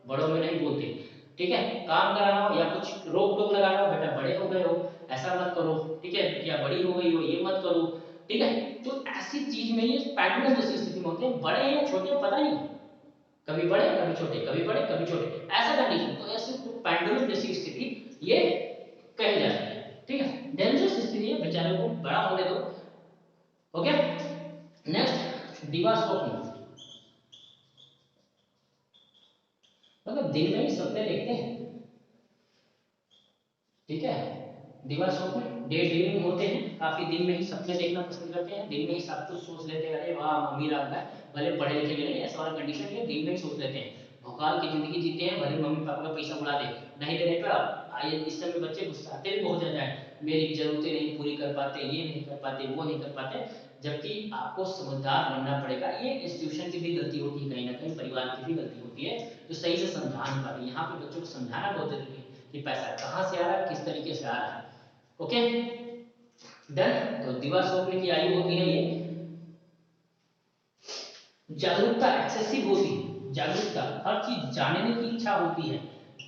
बड़ों में नहीं बोलते, ठीक है। काम कराना हो या कुछ रोक टोक लगाना हो, बेटा बड़े हो गए हो ऐसा मत करो, ठीक है, या बड़ी हो गई हो ये मत करो, ठीक है। तो ऐसी चीज में ये पेंडुलम जैसी स्थिति में होते हैं, बड़े हैं या छोटे पता नहीं, कभी बड़े कभी छोटे, कभी बड़े कभी छोटे, ऐसा कंडीशन, तो ऐसे पेंडुलम जैसी स्थिति ये कही जाती है, ठीक है। डेंजरस स्थिति है, बेचारे को बड़ा होने दो, ओके। नेक्स्ट, दिवा स्वप्न, मतलब दिन में ही सपने देखते हैं, ठीक है। दिवा स्वप्न डे ड्रीमिंग होते हैं, काफी दिन में ही सपने देखना पसंद करते हैं, दिन में ही सब कुछ सोच लेते हैं, अरे वाह अमीर आ गया, भले पढ़े लिखे भी नहीं, ऐसा वाला कंडीशन है, दिन में ही सोच लेते हैं, भोकाल की जिंदगी जीते हैं, भले मम्मी पापा का पैसा उड़ा दे, नहीं देने पर आइए इस समय बच्चे गुस्साते भी बहुत ज्यादा है, मेरी जरूरतें नहीं पूरी कर पाते, ये नहीं कर पाते, वो नहीं कर पाते, जबकि आपको समझदार बनना पड़ेगा। ये इंस्टीट्यूशन की भी गलती होती है, कहीं ना कहीं परिवार की भी गलती होती है, जो सही से समझा नहीं पाते। यहाँ पे बच्चों को समझाना बहुत जरूरी है कि पैसा कहाँ से आ रहा है, किस तरीके से आ रहा है, ओके डन। तो दिवा स्वप्न की आयु होती है ये। जागरूकता एक्सेसिव होती है, जागरूकता हर चीज जानने की इच्छा होती है,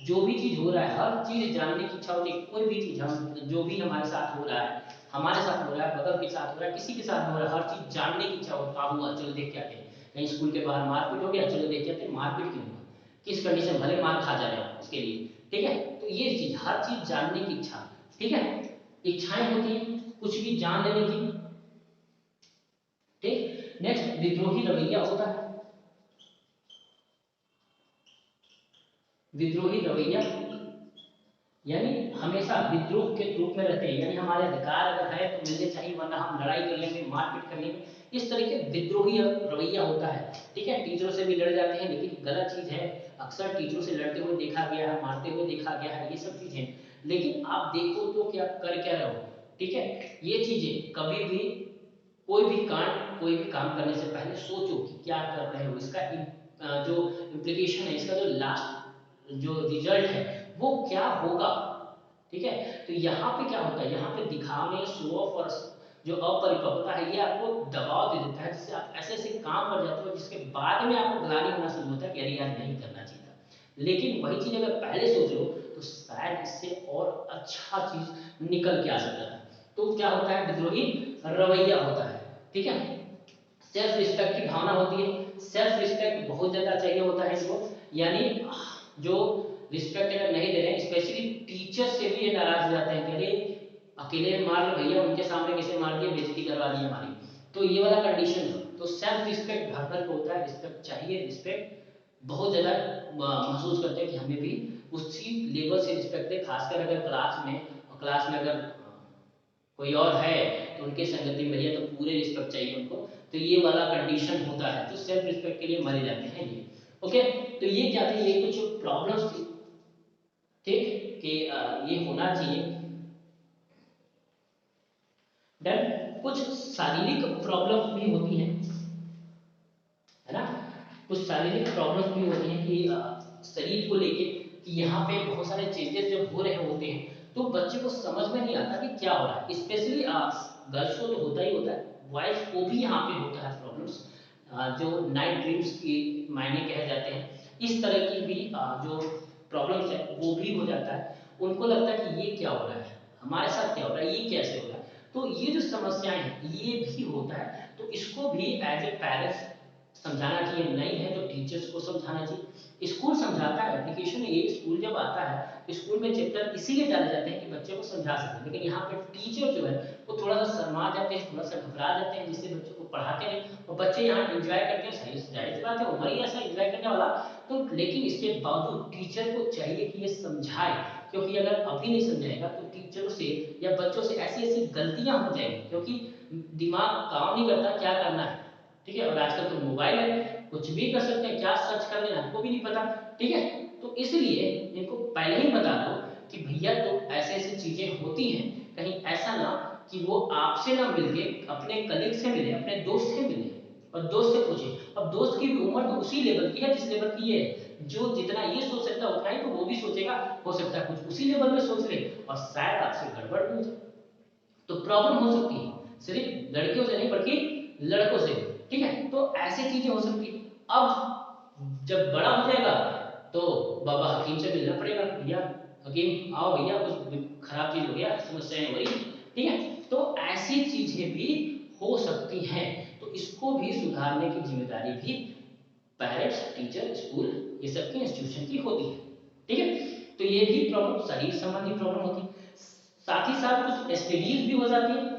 जो भी चीज हो रहा है हर चीज जानने की इच्छा होती है, कोई भी चीज हम, जो भी हमारे साथ हो रहा है, हमारे साथ हो रहा है, बगल के साथ हो रहा है, किसी के साथ हो रहा है, हर चीज जानने की इच्छा होती है, हुआ चलो देख के आते हैं, कहीं स्कूल के बाहर मारपीट हो गया, चलो देख के आते हैं मारपीट क्यों हुआ, किस कंडीशन, भले मार खा जा रहे हो उसके लिए, ठीक है। तो ये चीज, हर चीज जानने की इच्छा, ठीक है, इच्छाएं होती है कुछ भी जान लेने की, ठीक। नेक्स्ट, विद्रोही रवैया होता है, विद्रोही रवैया, यानी हमेशा विद्रोह के रूप में रहते हैं, यानी हमारे अधिकार अगर है तो मिलने चाहिए, वरना हम लड़ाई कर लेंगे, मारपीट कर लेंगे। इस तरह के विद्रोही रवैया होता है। ठीक है, टीचरों से भी लड़ जाते हैं, लेकिन गलत चीज है। अक्सर टीचरों से लड़ते हुए देखा गया है, मारते हुए देखा गया है, ये सब चीजें। लेकिन आप देखो तो क्या कर क्या रहे हो। ठीक है, ये चीजें कभी भी, कोई भी कांड, कोई भी काम करने से पहले सोचो कि क्या कर रहे हो, इसका जो इम्प्लीकेशन है, इसका जो लास्ट जो रिजल्ट है वो क्या होगा। ठीक है, तो यहाँ पे क्या होता है, यहाँ पे दिखाने, शो ऑफ और जो अपरिपक्वता है ये आपको दबाव दे देता है, जिससे आप ऐसे ऐसे काम कर जाते हो जिसके बाद में आपको ग्लानि होना शुरू होता है कि अरे यार नहीं करना चाहिए था। लेकिन वही चीज अगर पहले सोच लो तो शायद इससे और अच्छा चीज निकल के आ सकता है। तो क्या होता है, विद्रोही रवैया होता है। ठीक है, सेल्फ रिस्पेक्ट की भावना होती है। सेल्फ रिस्पेक्ट बहुत ज्यादा चाहिए होता है इसको, यानी जो रिस्पेक्ट अगर नहीं दे रहे हैं, स्पेशली टीचर से भी ये नाराज हो जाते हैं कि अरे अकेले मार लो भैया, उनके सामने कैसे मार दिया, बेइज्जती करवा दी हमारी। तो ये वाला कंडीशन है। तो सेल्फ रिस्पेक्ट भर भर को होता है, रिस्पेक्ट चाहिए, रिस्पेक्ट बहुत ज्यादा महसूस करते हैं कि हमें भी उसी लेवल से रिस्पेक्ट दे, खासकर अगर क्लास में अगर कोई और है तो उनके संगति में है तो पूरे रिस्पेक्ट चाहिए उनको। तो ये वाला कंडीशन होता है, तो सेल्फ रिस्पेक्ट के लिए मरे जाते हैं ये। ओके, तो ये क्या थे, ये कुछ प्रॉब्लम्स थी। ठीक, कि ये होना चाहिए। देन कुछ शारीरिक प्रॉब्लम भी होती हैं, है ना। कुछ शारीरिक प्रॉब्लम भी होती हैं कि शरीर को लेके, कि यहाँ पे बहुत सारे चेंजेस जब हो रहे होते हैं तो बच्चे को समझ में नहीं आता कि क्या हो रहा है। स्पेशली गर्ल्स को तो होता ही होता है, बॉयज को भी यहाँ पे होता है प्रॉब्लम्स, जो नाइट ड्रीम्स की मायने कहे जाते हैं, इस तरह की भी जो प्रॉब्लम्स है वो भी हो जाता है। उनको लगता है कि ये क्या हो रहा है, हमारे साथ क्या हो रहा है, ये कैसे हो रहा है। तो ये जो समस्याएं हैं ये भी होता है, तो इसको भी एज ए पेरेंट्स समझाना चाहिए। नहीं है तो टीचर्स को समझाना चाहिए। स्कूल समझाता है, एप्लीकेशन ये स्कूल जब आता है, स्कूल में चैप्टर इसीलिए डाले जाते हैं कि बच्चे को समझा सकें, लेकिन यहाँ पे टीचर जो है वो थोड़ा सा शर्मा जाते हैं, थोड़ा सा घबरा जाते हैं, जिससे बच्चों को पढ़ाते नहीं, और बच्चे यहाँ एंजॉय करते हैं। सही जाहिर सी बात है, उम्र ही ऐसा एंजॉय करने वाला। तो लेकिन इसके बावजूद टीचर को चाहिए कि ये समझाए, क्योंकि अगर अभी नहीं समझाएगा तो टीचरों से या बच्चों से ऐसी ऐसी गलतियां हो जाएंगी, क्योंकि दिमाग काम नहीं करता क्या करना है। ठीक है, और आजकल तो मोबाइल है, कुछ भी कर सकते हैं, क्या सर्च कर लेना हमको भी नहीं पता। ठीक है, तो इसलिए इनको पहले ही बता दो कि भैया तो ऐसे ऐसी चीजें होती हैं, कहीं ऐसा ना कि वो आपसे ना मिलके अपने कलीग से मिले, अपने दोस्त से मिले और दोस्त से पूछे। अब दोस्त की भी उम्र तो उसी लेवल की है जिस लेवल की ये है, जो जितना ये सोच सकता है उतना ही तो वो भी सोचेगा, हो सकता है कुछ उसी लेवल में सोच ले और शायद आपसे गड़बड़ भी हो जाए, तो प्रॉब्लम हो सकती है, सिर्फ लड़कियों से नहीं बल्कि लड़कों से। ठीक है, तो ऐसी चीजें हो सकती है। अब जब बड़ा हो जाएगा तो बाबा हकीम से मिलना पड़ेगा, भैया हकीम आओ भैया कुछ खराब चीज हो गया, समस्याएं हो रही। ठीक है, तो ऐसी चीजें भी हो सकती हैं, तो इसको भी सुधारने की जिम्मेदारी भी पेरेंट्स, टीचर, स्कूल, ये सबकी इंस्टीट्यूशन की होती है। ठीक है, तो ये भी प्रॉब्लम शरीर संबंधी प्रॉब्लम होती है। साथ ही साथ कुछ एसटीडीज भी हो जाती है।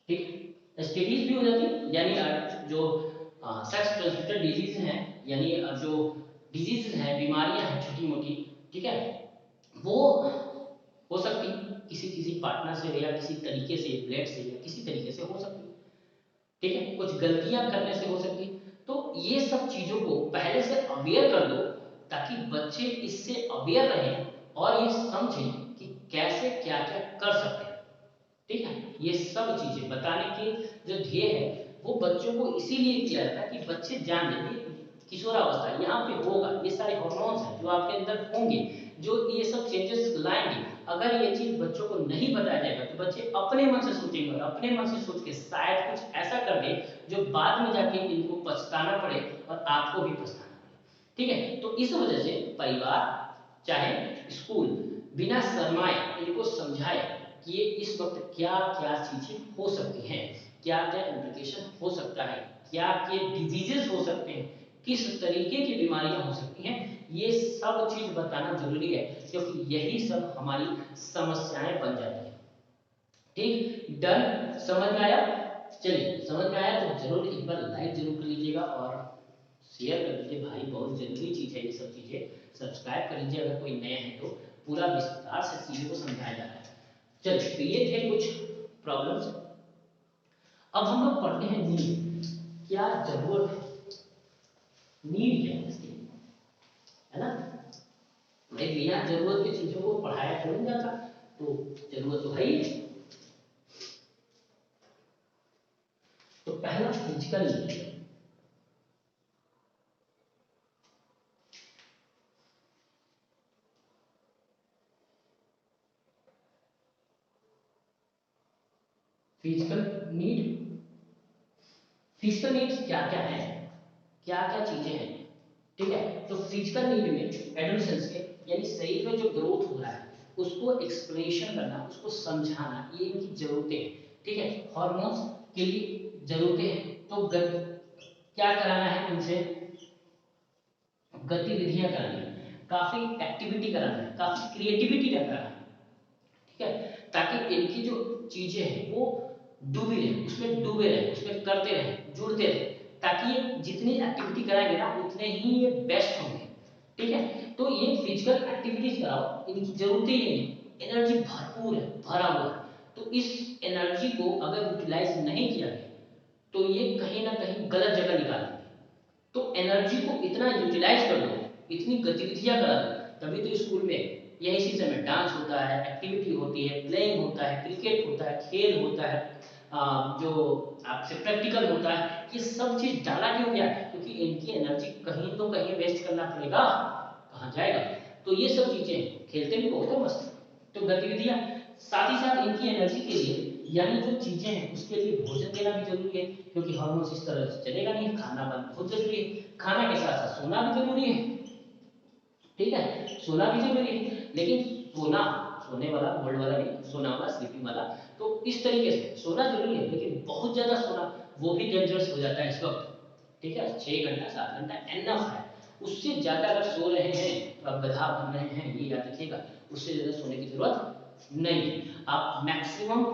ठीक, एसटीडीज भी हो जाती है, यानी जो सेक्स ट्रांसमिटेड डिजीज हैं, यानी जो डिजीज हैं, बीमारियां हैं छोटी मोटी। ठीक है, वो हो सकती किसी किसी पार्टनर से या किसी तरीके से, ब्लड से या किसी तरीके से हो सकती। ठीक है, कुछ गलतियां करने से हो सकती। तो ये सब चीजों को पहले से अवेयर कर दो, ताकि बच्चे इससे अवेयर रहें और ये समझें कि कैसे क्या क्या कर सकते हैं। ठीक है, ये सब चीजें बताने के जो ध्येय है वो बच्चों को इसीलिए किया जाता है कि बच्चे जान लें कि किशोरावस्था यहाँ पे होगा, ये सारे हॉर्मोन्स हैं जो आपके अंदर होंगे, जो ये सब चेंजेस लाएंगे। अगर ये चीज बच्चों को नहीं बताया जाएगा तो बच्चे अपने मन से सोचेंगे और अपने मन से सोच के शायद कुछ ऐसा कर दे जो बाद में जाके इनको पछताना पड़े और आपको भी पछताना पड़े। ठीक है, तो इस वजह से परिवार चाहे स्कूल बिना शर्माए इनको समझाए कि ये इस वक्त क्या क्या चीजें हो सकती हैं, क्या क्या इम्प्लीकेशन हो सकता है, क्या क्या डिजीजेस हो सकते हैं, किस तरीके की बीमारियां हो सकती हैं, ये सब चीज बताना जरूरी है, क्योंकि यही सब हमारी समस्याएं बन जाती है। ठीक, डन, समझ में आया। चलिए, समझ में आया तो जरूर एक बार लाइक जरूर कर लीजिएगा और शेयर कर दीजिए भाई, बहुत जरूरी चीज है। सब्सक्राइब कर लीजिए अगर कोई नए हैं तो, पूरा विस्तार से चीजों को समझाया जा रहा है। चलिए, तो ये थे कुछ प्रॉब्लम्स। अब हम लोग पढ़ते हैं नीड। क्या जरूरत है, नीड क्या है इसकी, है ना। भाई बिना जरूरत की चीजों को पढ़ाया थोड़ी जाता, तो जरूरत तो है ही। तो पहला physical need, physical need. Physical needs क्या क्या है, क्या क्या चीजें हैं, ठीक है। तो फिजिकल नीड में एडोलेसेंस के यानी शरीर में जो ग्रोथ हो रहा है उसको एक्सप्लेनेशन करना, उसको समझाना, ये इनकी जरूरतें हैं, ठीक है। हार्मोन्स के लिए जरूरतें हैं, तो क्या कराना है इनसे, गतिविधियां करानी है, काफी एक्टिविटी कराना है, काफी क्रिएटिविटी कराना है, ठीक है। ताकि इनकी जो चीजें हैं वो डूबी रहे, उसमें डूबे रहे, उसमें करते रहे, जुड़ते रहे, ताकि ये जितनी एक्टिविटी कराएंगे ना उतने ही ये बेस्ट होंगे, ठीक है। तो ये फिजिकल एक्टिविटीज कराओ, इनकी जरूरतें ये है, एनर्जी भरपूर है, भरा हुआ है, तो इस एनर्जी को अगर यूटिलाइज नहीं किया गया तो ये कहीं ना कहीं गलत जगह निकाल देंगे। तो एनर्जी को इतना यूटिलाइज कर दो, इतनी गतिविधियां करा दो, तभी तो स्कूल में यही इसी समय डांस होता है, एक्टिविटी होती है, प्लेइंग होता है, क्रिकेट होता है, खेल होता है, जो आपसे प्रैक्टिकल होता है, ये सब चीज डाला क्यों गया, क्योंकि इनकी एनर्जी कहीं तो कहीं वेस्ट करना पड़ेगा, कहाँ जाएगा। तो ये सब चीजें, खेलते भी बहुत है मस्त, तो गतिविधियां, साथ ही साथ इनकी एनर्जी के लिए यानी जो चीजें हैं उसके लिए भोजन देना भी जरूरी है, क्योंकि हार्मोन्स इस तरह से चलेगा नहीं, खाना बहुत जरूरी है, खाना के साथ साथ सोना भी जरूरी है, ठीक है, सोना भी जरूरी है। लेकिन सोना, सोने वाला गोल्ड वाला नहीं, सोना वाला स्लीपिंग वाला, तो इस तरीके से सोना जरूरी है, लेकिन बहुत ज्यादा सोना वो भी डेंजरस हो जाता है इस वक्त, ठीक है। 6 घंटा 7 घंटा एनफ है, उससे ज्यादा अगर सो रहे हैं तो आप गधा बन रहे हैं, ये याद रखिएगा, उससे ज्यादा सोने की जरूरत नहीं है। आप मैक्सिमम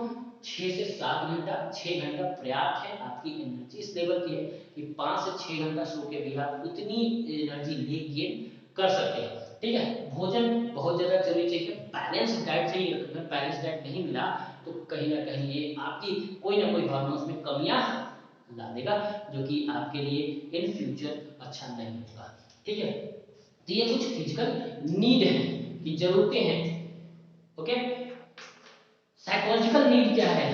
6 से 7 घंटा, 6 घंटा पर्याप्त है, आपकी एनर्जी इस लेवल की है कि 5 से 6 घंटा सो के भी आप उतनी एनर्जी ले गेन कर सकते हैं, ठीक है। भोजन बहुत ज्यादा जरूरी चाहिए, बैलेंस डाइट चाहिए, अगर बैलेंस डाइट नहीं मिला तो कहीं ना कहीं ये आपकी कोई ना कोई हार्मोन्स में कमियां ला देगा, जो कि आपके लिए इन फ्यूचर अच्छा नहीं होगा, ठीक है। तो ये कुछ फिजिकल नीड है कि जरूरतें हैं, ओके। साइकोलॉजिकल नीड क्या है,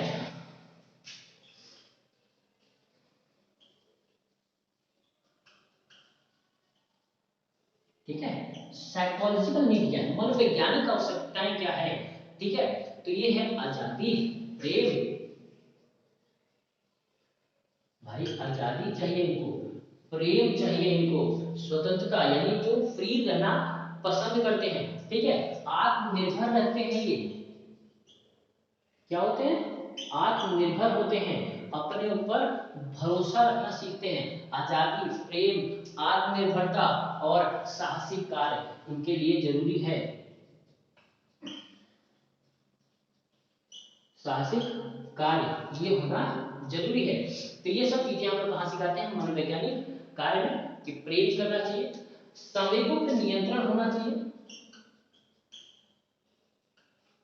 ठीक है। साइकोलॉजिकल नीड क्या है, मनोवैज्ञानिक आवश्यकताएं क्या है, ठीक है। तो ये है आजादी, प्रेम, भाई आजादी चाहिए इनको, प्रेम चाहिए इनको, स्वतंत्रता यानी जो फ्री रहना पसंद करते हैं, ठीक है। आत्मनिर्भर रहते हैं, ये क्या होते हैं, आत्मनिर्भर होते हैं, अपने ऊपर भरोसा रखना सीखते हैं, आजादी, प्रेम, आत्मनिर्भरता और साहसिक कार्य उनके लिए जरूरी है, साहसिक कार्य ये होना जरूरी है। तो ये सब चीजें हम लोग कहाँ सिखाते हैं, मनोवैज्ञानिक कार्य में, कि प्रेम करना चाहिए, संवेगों पर नियंत्रण होना चाहिए,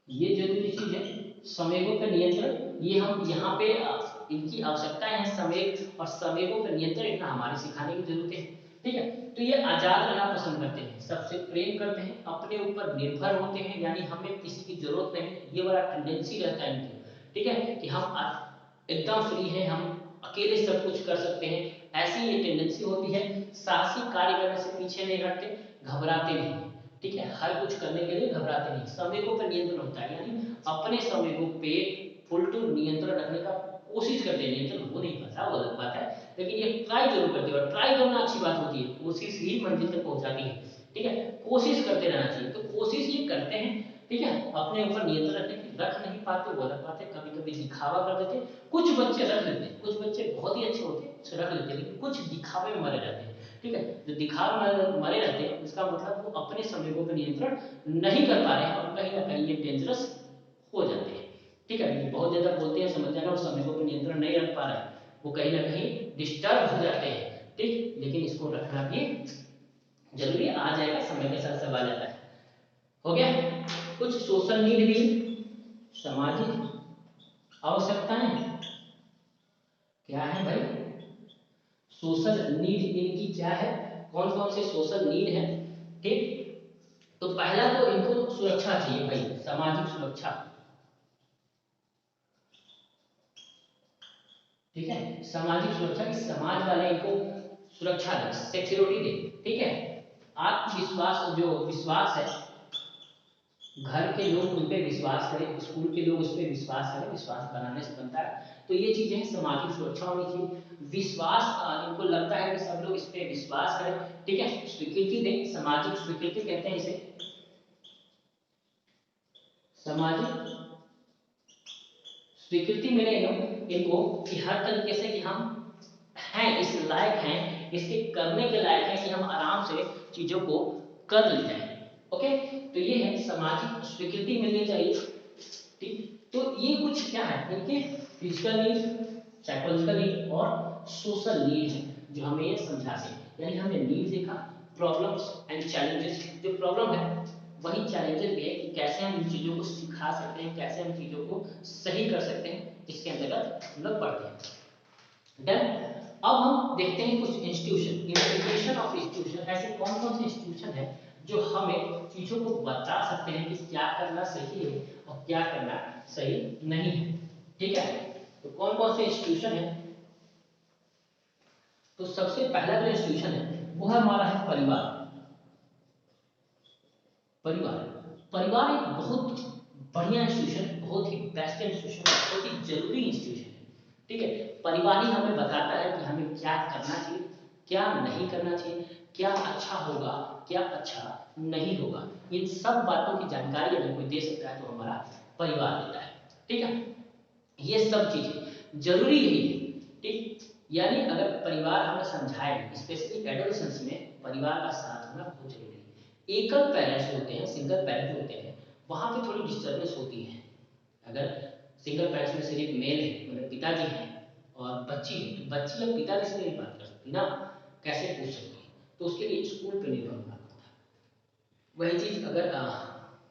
ये जरूरी चीज है, संवेगों पर नियंत्रण, ये हम यहाँ पे इनकी आवश्यकताएं हैं, संवेग और संवेगों पर नियंत्रण इतना हमारे सिखाने की जरूरत है, ठीक है। तो ये आजाद रहना पसंद करते हैं, सबसे प्रेम करते हैं, अपने ऊपर निर्भर होते हैं, यानी हमें किसी की जरूरत नहीं, ये वाला टेंडेंसी रहता है इनको, ठीक है, कि हम एकदम फ्री हैं, हम अकेले सब कुछ कर सकते हैं, ऐसी ये टेंडेंसी होती है। साहसिक कार्य करने से पीछे नहीं हटते, घबराते नहीं, ठीक है, हर कुछ करने के लिए घबराते नहीं, संवेगों पर नियंत्रण होता है, यानी अपने संवेगों पे फुल टू नियंत्रण रखने का कोशिश करते हैं, नियंत्रण हो नहीं पाता, वो अलग बात है, लेकिन ये ट्राई जरूर करते हैं, और ट्राई करना अच्छी बात होती है, कोशिश ही मंजिल तक पहुंचाती है, ठीक है। कोशिश करते रहना चाहिए, तो कोशिश ये करते हैं, ठीक है, अपने ऊपर नियंत्रण रखने की, रख नहीं पाते वो अलग बात है, कभी कभी दिखावा कर देते, कुछ बच्चे रख लेते हैं, कुछ बच्चे बहुत ही अच्छे होते हैं रख लेते हैं, लेकिन कुछ दिखावे में मरे जाते हैं, ठीक है। जो दिखावे में मरे रहते हैं इसका मतलब वो अपने संवेगों पर नियंत्रण नहीं कर पा रहे हैं, और कहीं ना कहीं ये डेंजरस हो जाते हैं, ठीक है। ये बहुत ज्यादा बोलते हैं, समझते हैं ना, वो संवेगों पर नियंत्रण नहीं रख पा रहे हैं, वो कहीं ना कहीं डिस्टर्ब हो जाते हैं, ठीक, लेकिन इसको रखना भी जरूरी आ जाएगा, समय के साथ सब आ जाता है। हो गया। कुछ सोशल नीड भी, सामाजिक आवश्यकताएं क्या है भाई, सोशल नीड इनकी क्या है, कौन कौन से सोशल नीड है। ठीक, तो पहला तो इनको सुरक्षा चाहिए भाई, सामाजिक सुरक्षा। ठीक है, सामाजिक सुरक्षा की समाज वाले इनको सुरक्षा दे, सिक्योरिटी दे। ठीक है, आत्मविश्वास, जो विश्वास है, घर के लोग उन पे विश्वास करें, स्कूल के लोग उस पर विश्वास करें, विश्वास बनाने से बनता है। तो ये चीजें हैं, सामाजिक सुरक्षा होनी चाहिए, विश्वास, इनको लगता है कि सब लोग इस पे विश्वास करें। ठीक है, स्वीकृति दें, सामाजिक स्वीकृति कहते हैं इसे, सामाजिक स्वीकृति मिले इनको कि हर तरीके से कि हम हैं, इस लायक हैं, इसके करने के लायक हैं कि हम आराम से चीजों को कर ले जाएं। ओके, तो ये है सामाजिक स्वीकृति मिलनी चाहिए। ठीक, तो ये कुछ क्या है, इनके फिजिकल नीड, साइकोलॉजिकल नीड और सोशल नीड है, जो हमें ये समझाते हैं। यानी हमने नीड देखा, प्रॉब्लम्स एंड चैलेंजेस, जो प्रॉब्लम है वही चैलेंजेस भी है कि कैसे हम इन चीजों को सिखा सकते हैं, कैसे हम चीजों को सही कर सकते हैं, इसके अंतर्गत हम लोग पढ़ते हैं। डन। अब हम देखते हैं कुछ इंस्टीट्यूशन, इम्प्लीकेशन ऑफ इंस्टीट्यूशन, ऐसे कौन कौन से इंस्टीट्यूशन है जो हमें चीजों को बता सकते हैं कि क्या करना सही है और क्या करना सही नहीं है। ठीक है, तो कौन कौन से इंस्टीट्यूशन है, तो सबसे पहला जो इंस्टीट्यूशन है वो है हमारा है परिवार। परिवार, परिवार एक बहुत बढ़िया इंस्टीट्यूशन, बहुत ही बेस्ट इंस्टीट्यूशन, बहुत ही जरूरी इंस्टीट्यूशन है। ठीक है, परिवार ही हमें बताता है कि हमें क्या करना चाहिए, क्या नहीं करना चाहिए, क्या अच्छा होगा, क्या अच्छा नहीं होगा। इन सब बातों की जानकारी अगर कोई दे सकता है तो हमारा परिवार देता है। ठीक है, ये सब चीजें जरूरी यही है। ठीक, यानी अगर परिवार हमें समझाए, स्पेशली एडोलेसेंस में परिवार का साथ होना बहुत जरूरी है। एकल पेरेंट्स होते हैं, सिंगल पेरेंट होते हैं, वहां पे थोड़ी डिस्टर्बेंस होती है। अगर सिंगल पेरेंट्स में सिर्फ मेल है, मतलब पिताजी हैं और बच्ची है, तो बच्ची अब पिताजी से नहीं बात कर सकती ना, कैसे पूछ सकती है, तो उसके लिए स्कूल पे निर्भर होना पड़ता है। वही चीज अगर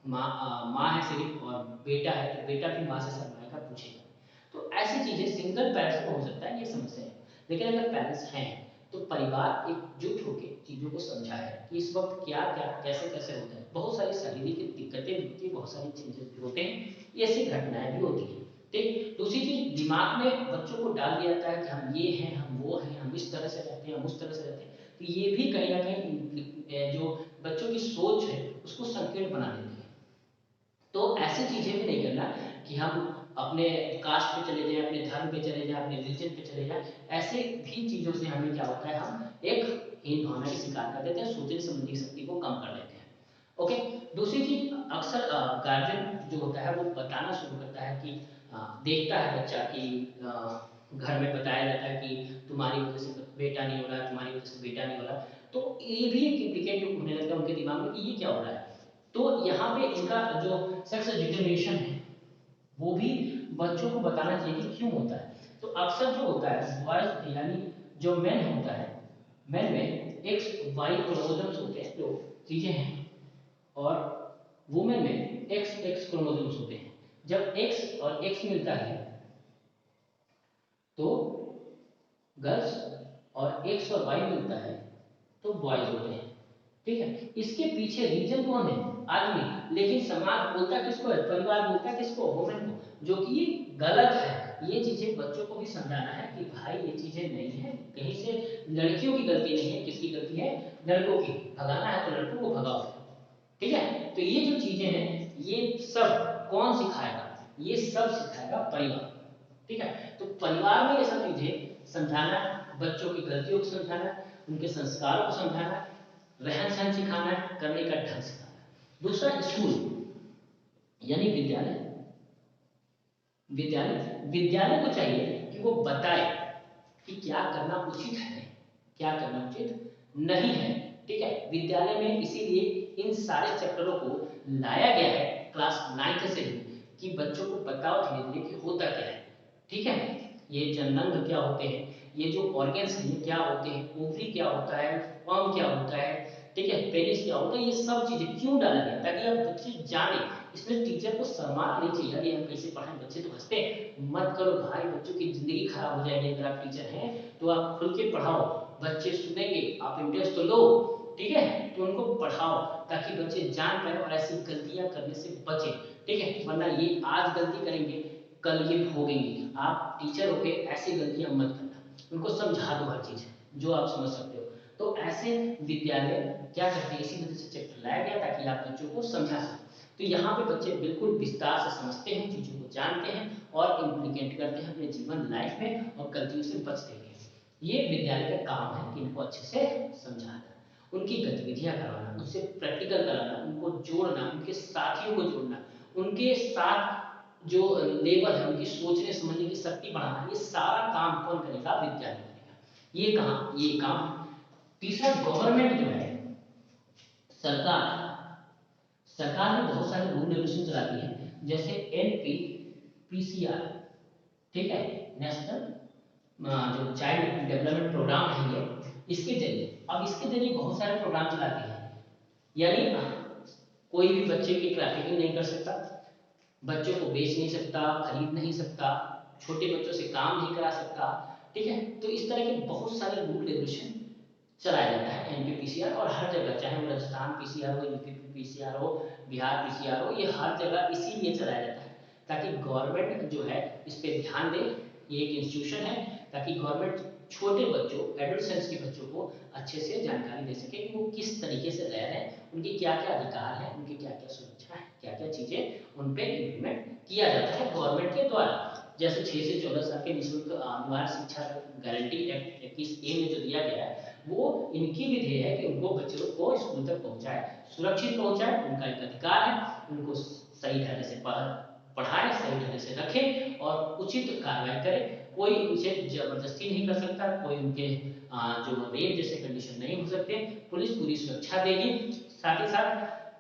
माँ है सिर्फ और बेटा है, तो बेटा भी माँ से सरमाएगा, पूछेगा। तो ऐसी चीजें सिंगल पेरेंट्स में हो सकता है, ये समस्या है। लेकिन अगर पेरेंट्स हैं तो परिवार एकजुट होकर चीजों को समझाए कि इस वक्त क्या क्या कैसे कैसे होता है। बहुत सारी शारीरिक दिक्कतें भी होती है, बहुत सारी चेंजेस भी होते हैं, ये ऐसी घटनाएं भी होती है। ठीक, दूसरी चीज दिमाग में बच्चों को डाल दिया जाता है कि हम ये हैं, हम वो हैं, हम इस तरह से रहते हैं, हम उस तरह से रहते हैं। तो ये भी कहीं ना कहीं जो बच्चों की सोच है उसको संकीर्ण बना देती है। तो ऐसी चीजें भी नहीं करना कि हम अपने कास्ट पे चले जाएं, अपने धर्म पे चले जाएं, अपने रिलीजन पे चले जाएं। ऐसे भी चीजों से हमें क्या होता है, हम एक हीन भावना की शिकार कर देते हैं, सोचने समझने की शक्ति को कम कर देते हैं। ओके, दूसरी चीज अक्सर गार्जियन जो होता है वो बताना शुरू करता है कि देखता है बच्चा कि घर में बताया जाता है कि तुम्हारी वजह से बेटा नहीं हो रहा, तुम्हारी वजह से बेटा नहीं हो रहा। तो ये भी एक इंडिकेट होने लगता है उनके दिमाग में कि ये क्या हो रहा है। तो यहाँ पे इनका जो सेक्स डिटर्मिनेशन है वो भी बच्चों को बताना चाहिए कि क्यों होता है। तो अक्सर जो होता है बॉयज, यानी जो मेन होता है, मेन में एक्स वाई क्रोमोसोम्स होते हैं, जो चीजें हैं, और वुमेन में एक्स एक्स क्रोमोसोम्स होते हैं। जब एक्स और एक्स मिलता है तो गर्ल्स, और एक्स और वाई मिलता है तो बॉयज होते हैं। ठीक है, इसके पीछे रीजन कौन है, आदमी। लेकिन समाज बोलता किसको है, परिवार बोलता है किसको, वुमेन को, जो कि ये गलत है। ये चीजें बच्चों को भी समझाना है कि भाई ये चीजें नहीं है, कहीं से लड़कियों की गलती नहीं है, किसकी गलती है, लड़कों की। भगाना है तो लड़कों को भगाओ। ठीक है, तो ये जो चीजें हैं ये सब कौन सिखाएगा, ये सब सिखाएगा परिवार। ठीक है, तो परिवार में ये सब चीजें समझाना, बच्चों की गलतियों को समझाना, उनके संस्कारों को समझाना, रहन सहन सिखाना, करने का ढंग सिखाना। दूसरा स्कूल, यानी विद्यालय। विद्यालय को चाहिए कि वो बताए कि क्या करना उचित है, क्या करना उचित नहीं है। ठीक है, विद्यालय में इसीलिए इन सारे चैप्टरों को लाया गया है क्लास 9 से ही, कि बच्चों को बताओ धीरे धीरे कि होता क्या है। ठीक है, ये जननांग क्या होते हैं, ये जो ऑर्गन्स हैं ये क्या होते हैं, ओवरी क्या होता है, स्पर्म क्या होता है, ठीक है, पहले क्या होता है, ये सब चीजें क्यों डाला गया, ताकि आप बच्चे जाने। इसमें टीचर को सम्मान नहीं चाहिए, अरे हम कैसे पढ़ाएं, बच्चे तो हंसते हैं, मत करो भाई, बच्चों की जिंदगी खराब हो जाएगी। अगर आप टीचर हैं तो आप खुल के पढ़ाओ, बच्चे सुनेंगे, आप इंटरेस्ट तो लो, ठीक है, तो उनको पढ़ाओ ताकि बच्चे जान पाए और ऐसी गलतियां करने से बचे, ठीक है, वरना ये आज गलती करेंगे कल ये भोगेंगे। आप टीचर होके ऐसी गलतियां मत करना, उनको समझा दो हर चीज जो आप समझ सकते हो। तो ऐसे विद्यालय क्या करते हैं, इसी वजह से चैप्टर लाया गया ताकि आप बच्चों को समझा सकें। तो यहाँ पे बच्चे बिल्कुल विस्तार से समझते हैं, चीजों को जानते हैं और इम्प्लीकेट करते हैं अपने जीवन लाइफ में और गलतियों से बचते हैं। ये विद्यालय का काम है कि इनको अच्छे से समझाना, उनकी गतिविधियां करवाना, उनसे प्रैक्टिकल कराना, उनको जोड़ना, उनके साथियों को जोड़ना, उनके साथ जो लेवल है उनकी सोचने समझने की शक्ति बढ़ाना, ये सारा काम कौन करेगा, विद्यालय करेगा। ये काम। तीसरा, गवर्नमेंट जो है, सरकार सरकार ने बहुत सारे रूल रेगुलेशन चलाती है, जैसे NPPCR, ठीक है, नेशनल जो चाइल्ड डेवलपमेंट प्रोग्राम है ये, इसके जरिए, अब इसके जरिए बहुत सारे प्रोग्राम चलाते हैं। यानी कोई भी बच्चे की ट्रैफिकिंग नहीं कर सकता, बच्चों को बेच नहीं सकता, खरीद नहीं सकता, छोटे बच्चों से काम नहीं करा सकता, ठीक है। तो इस तरह के बहुत सारे रूल रेगुलेशन चलाया जाता है NPPCR, और हर जगह, चाहे वो राजस्थान PCR हो, UP PCR हो, बिहार PCR हो, ये हर जगह इसीलिए चलाया जाता है ताकि गवर्नमेंट जो है इस पे ध्यान दे। ये एक इंस्टीट्यूशन है ताकि गवर्नमेंट छोटे बच्चों, एडोलसेंस के बच्चों को अच्छे से जानकारी दे सके कि वो किस तरीके से रह रहे हैं, उनके क्या क्या अधिकार है, उनकी क्या क्या सुरक्षा है, क्या क्या चीजें उन पे इम्प्लीमेंट किया जाता है गवर्नमेंट के द्वारा। जैसे 6 से 14 साल के निःशुल्क अनिवार्य शिक्षा गारंटी एक्ट 21A में जो दिया गया है, वो इनकी भी ध्येय है कि उनको बच्चों को स्कूल तक पहुंचाए, सुरक्षित पहुंचाए, उनका एक अधिकार है, उनको सही ढंग से पढ़ाए, सही ढंग से रखे और उचित कार्रवाई करे। कोई उसे जबरदस्ती नहीं कर सकता, कोई उनके जो रेप जैसे कंडीशन नहीं हो सकते, पुलिस पूरी सुरक्षा देगी। साथ ही साथ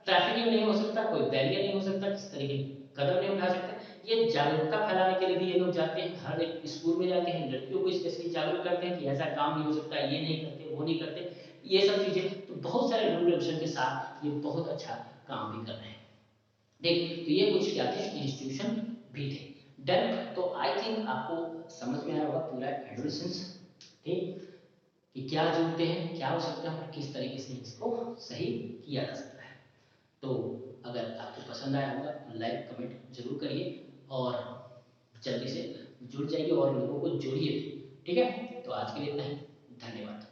ट्रैफिकिंग नहीं हो सकता, कोई बैरियर नहीं हो सकता, किस तरह के कदम नहीं उठा सकते। ये जागरूकता फैलाने के लिए भी ये लोग जाते हैं, हर एक स्कूल में जाते हैं, लड़कियों को स्पेशली जागरूक करते हैं कि ऐसा काम नहीं हो सकता, ये नहीं करते, वो नहीं करते, ये सब चीजें। तो बहुत सारे रूल रेगुलेशन के साथ ये बहुत अच्छा काम भी कर रहे हैं। देख, तो ये कुछ क्या थे, इंस्टीट्यूशन भी थे। डन। तो आई थिंक आपको समझ में आया होगा पूरा एडोलेसेंस, ठीक, कि क्या जरूरतें हैं, क्या हो सकता है और किस तरीके से इसको सही किया जा सकता है। तो अगर आपको पसंद आया होगा तो लाइक कमेंट जरूर करिए और जल्दी से जुड़ जाइए और लोगों को जोड़िए, ठीक है। तो आज के लिए इतना ही, धन्यवाद।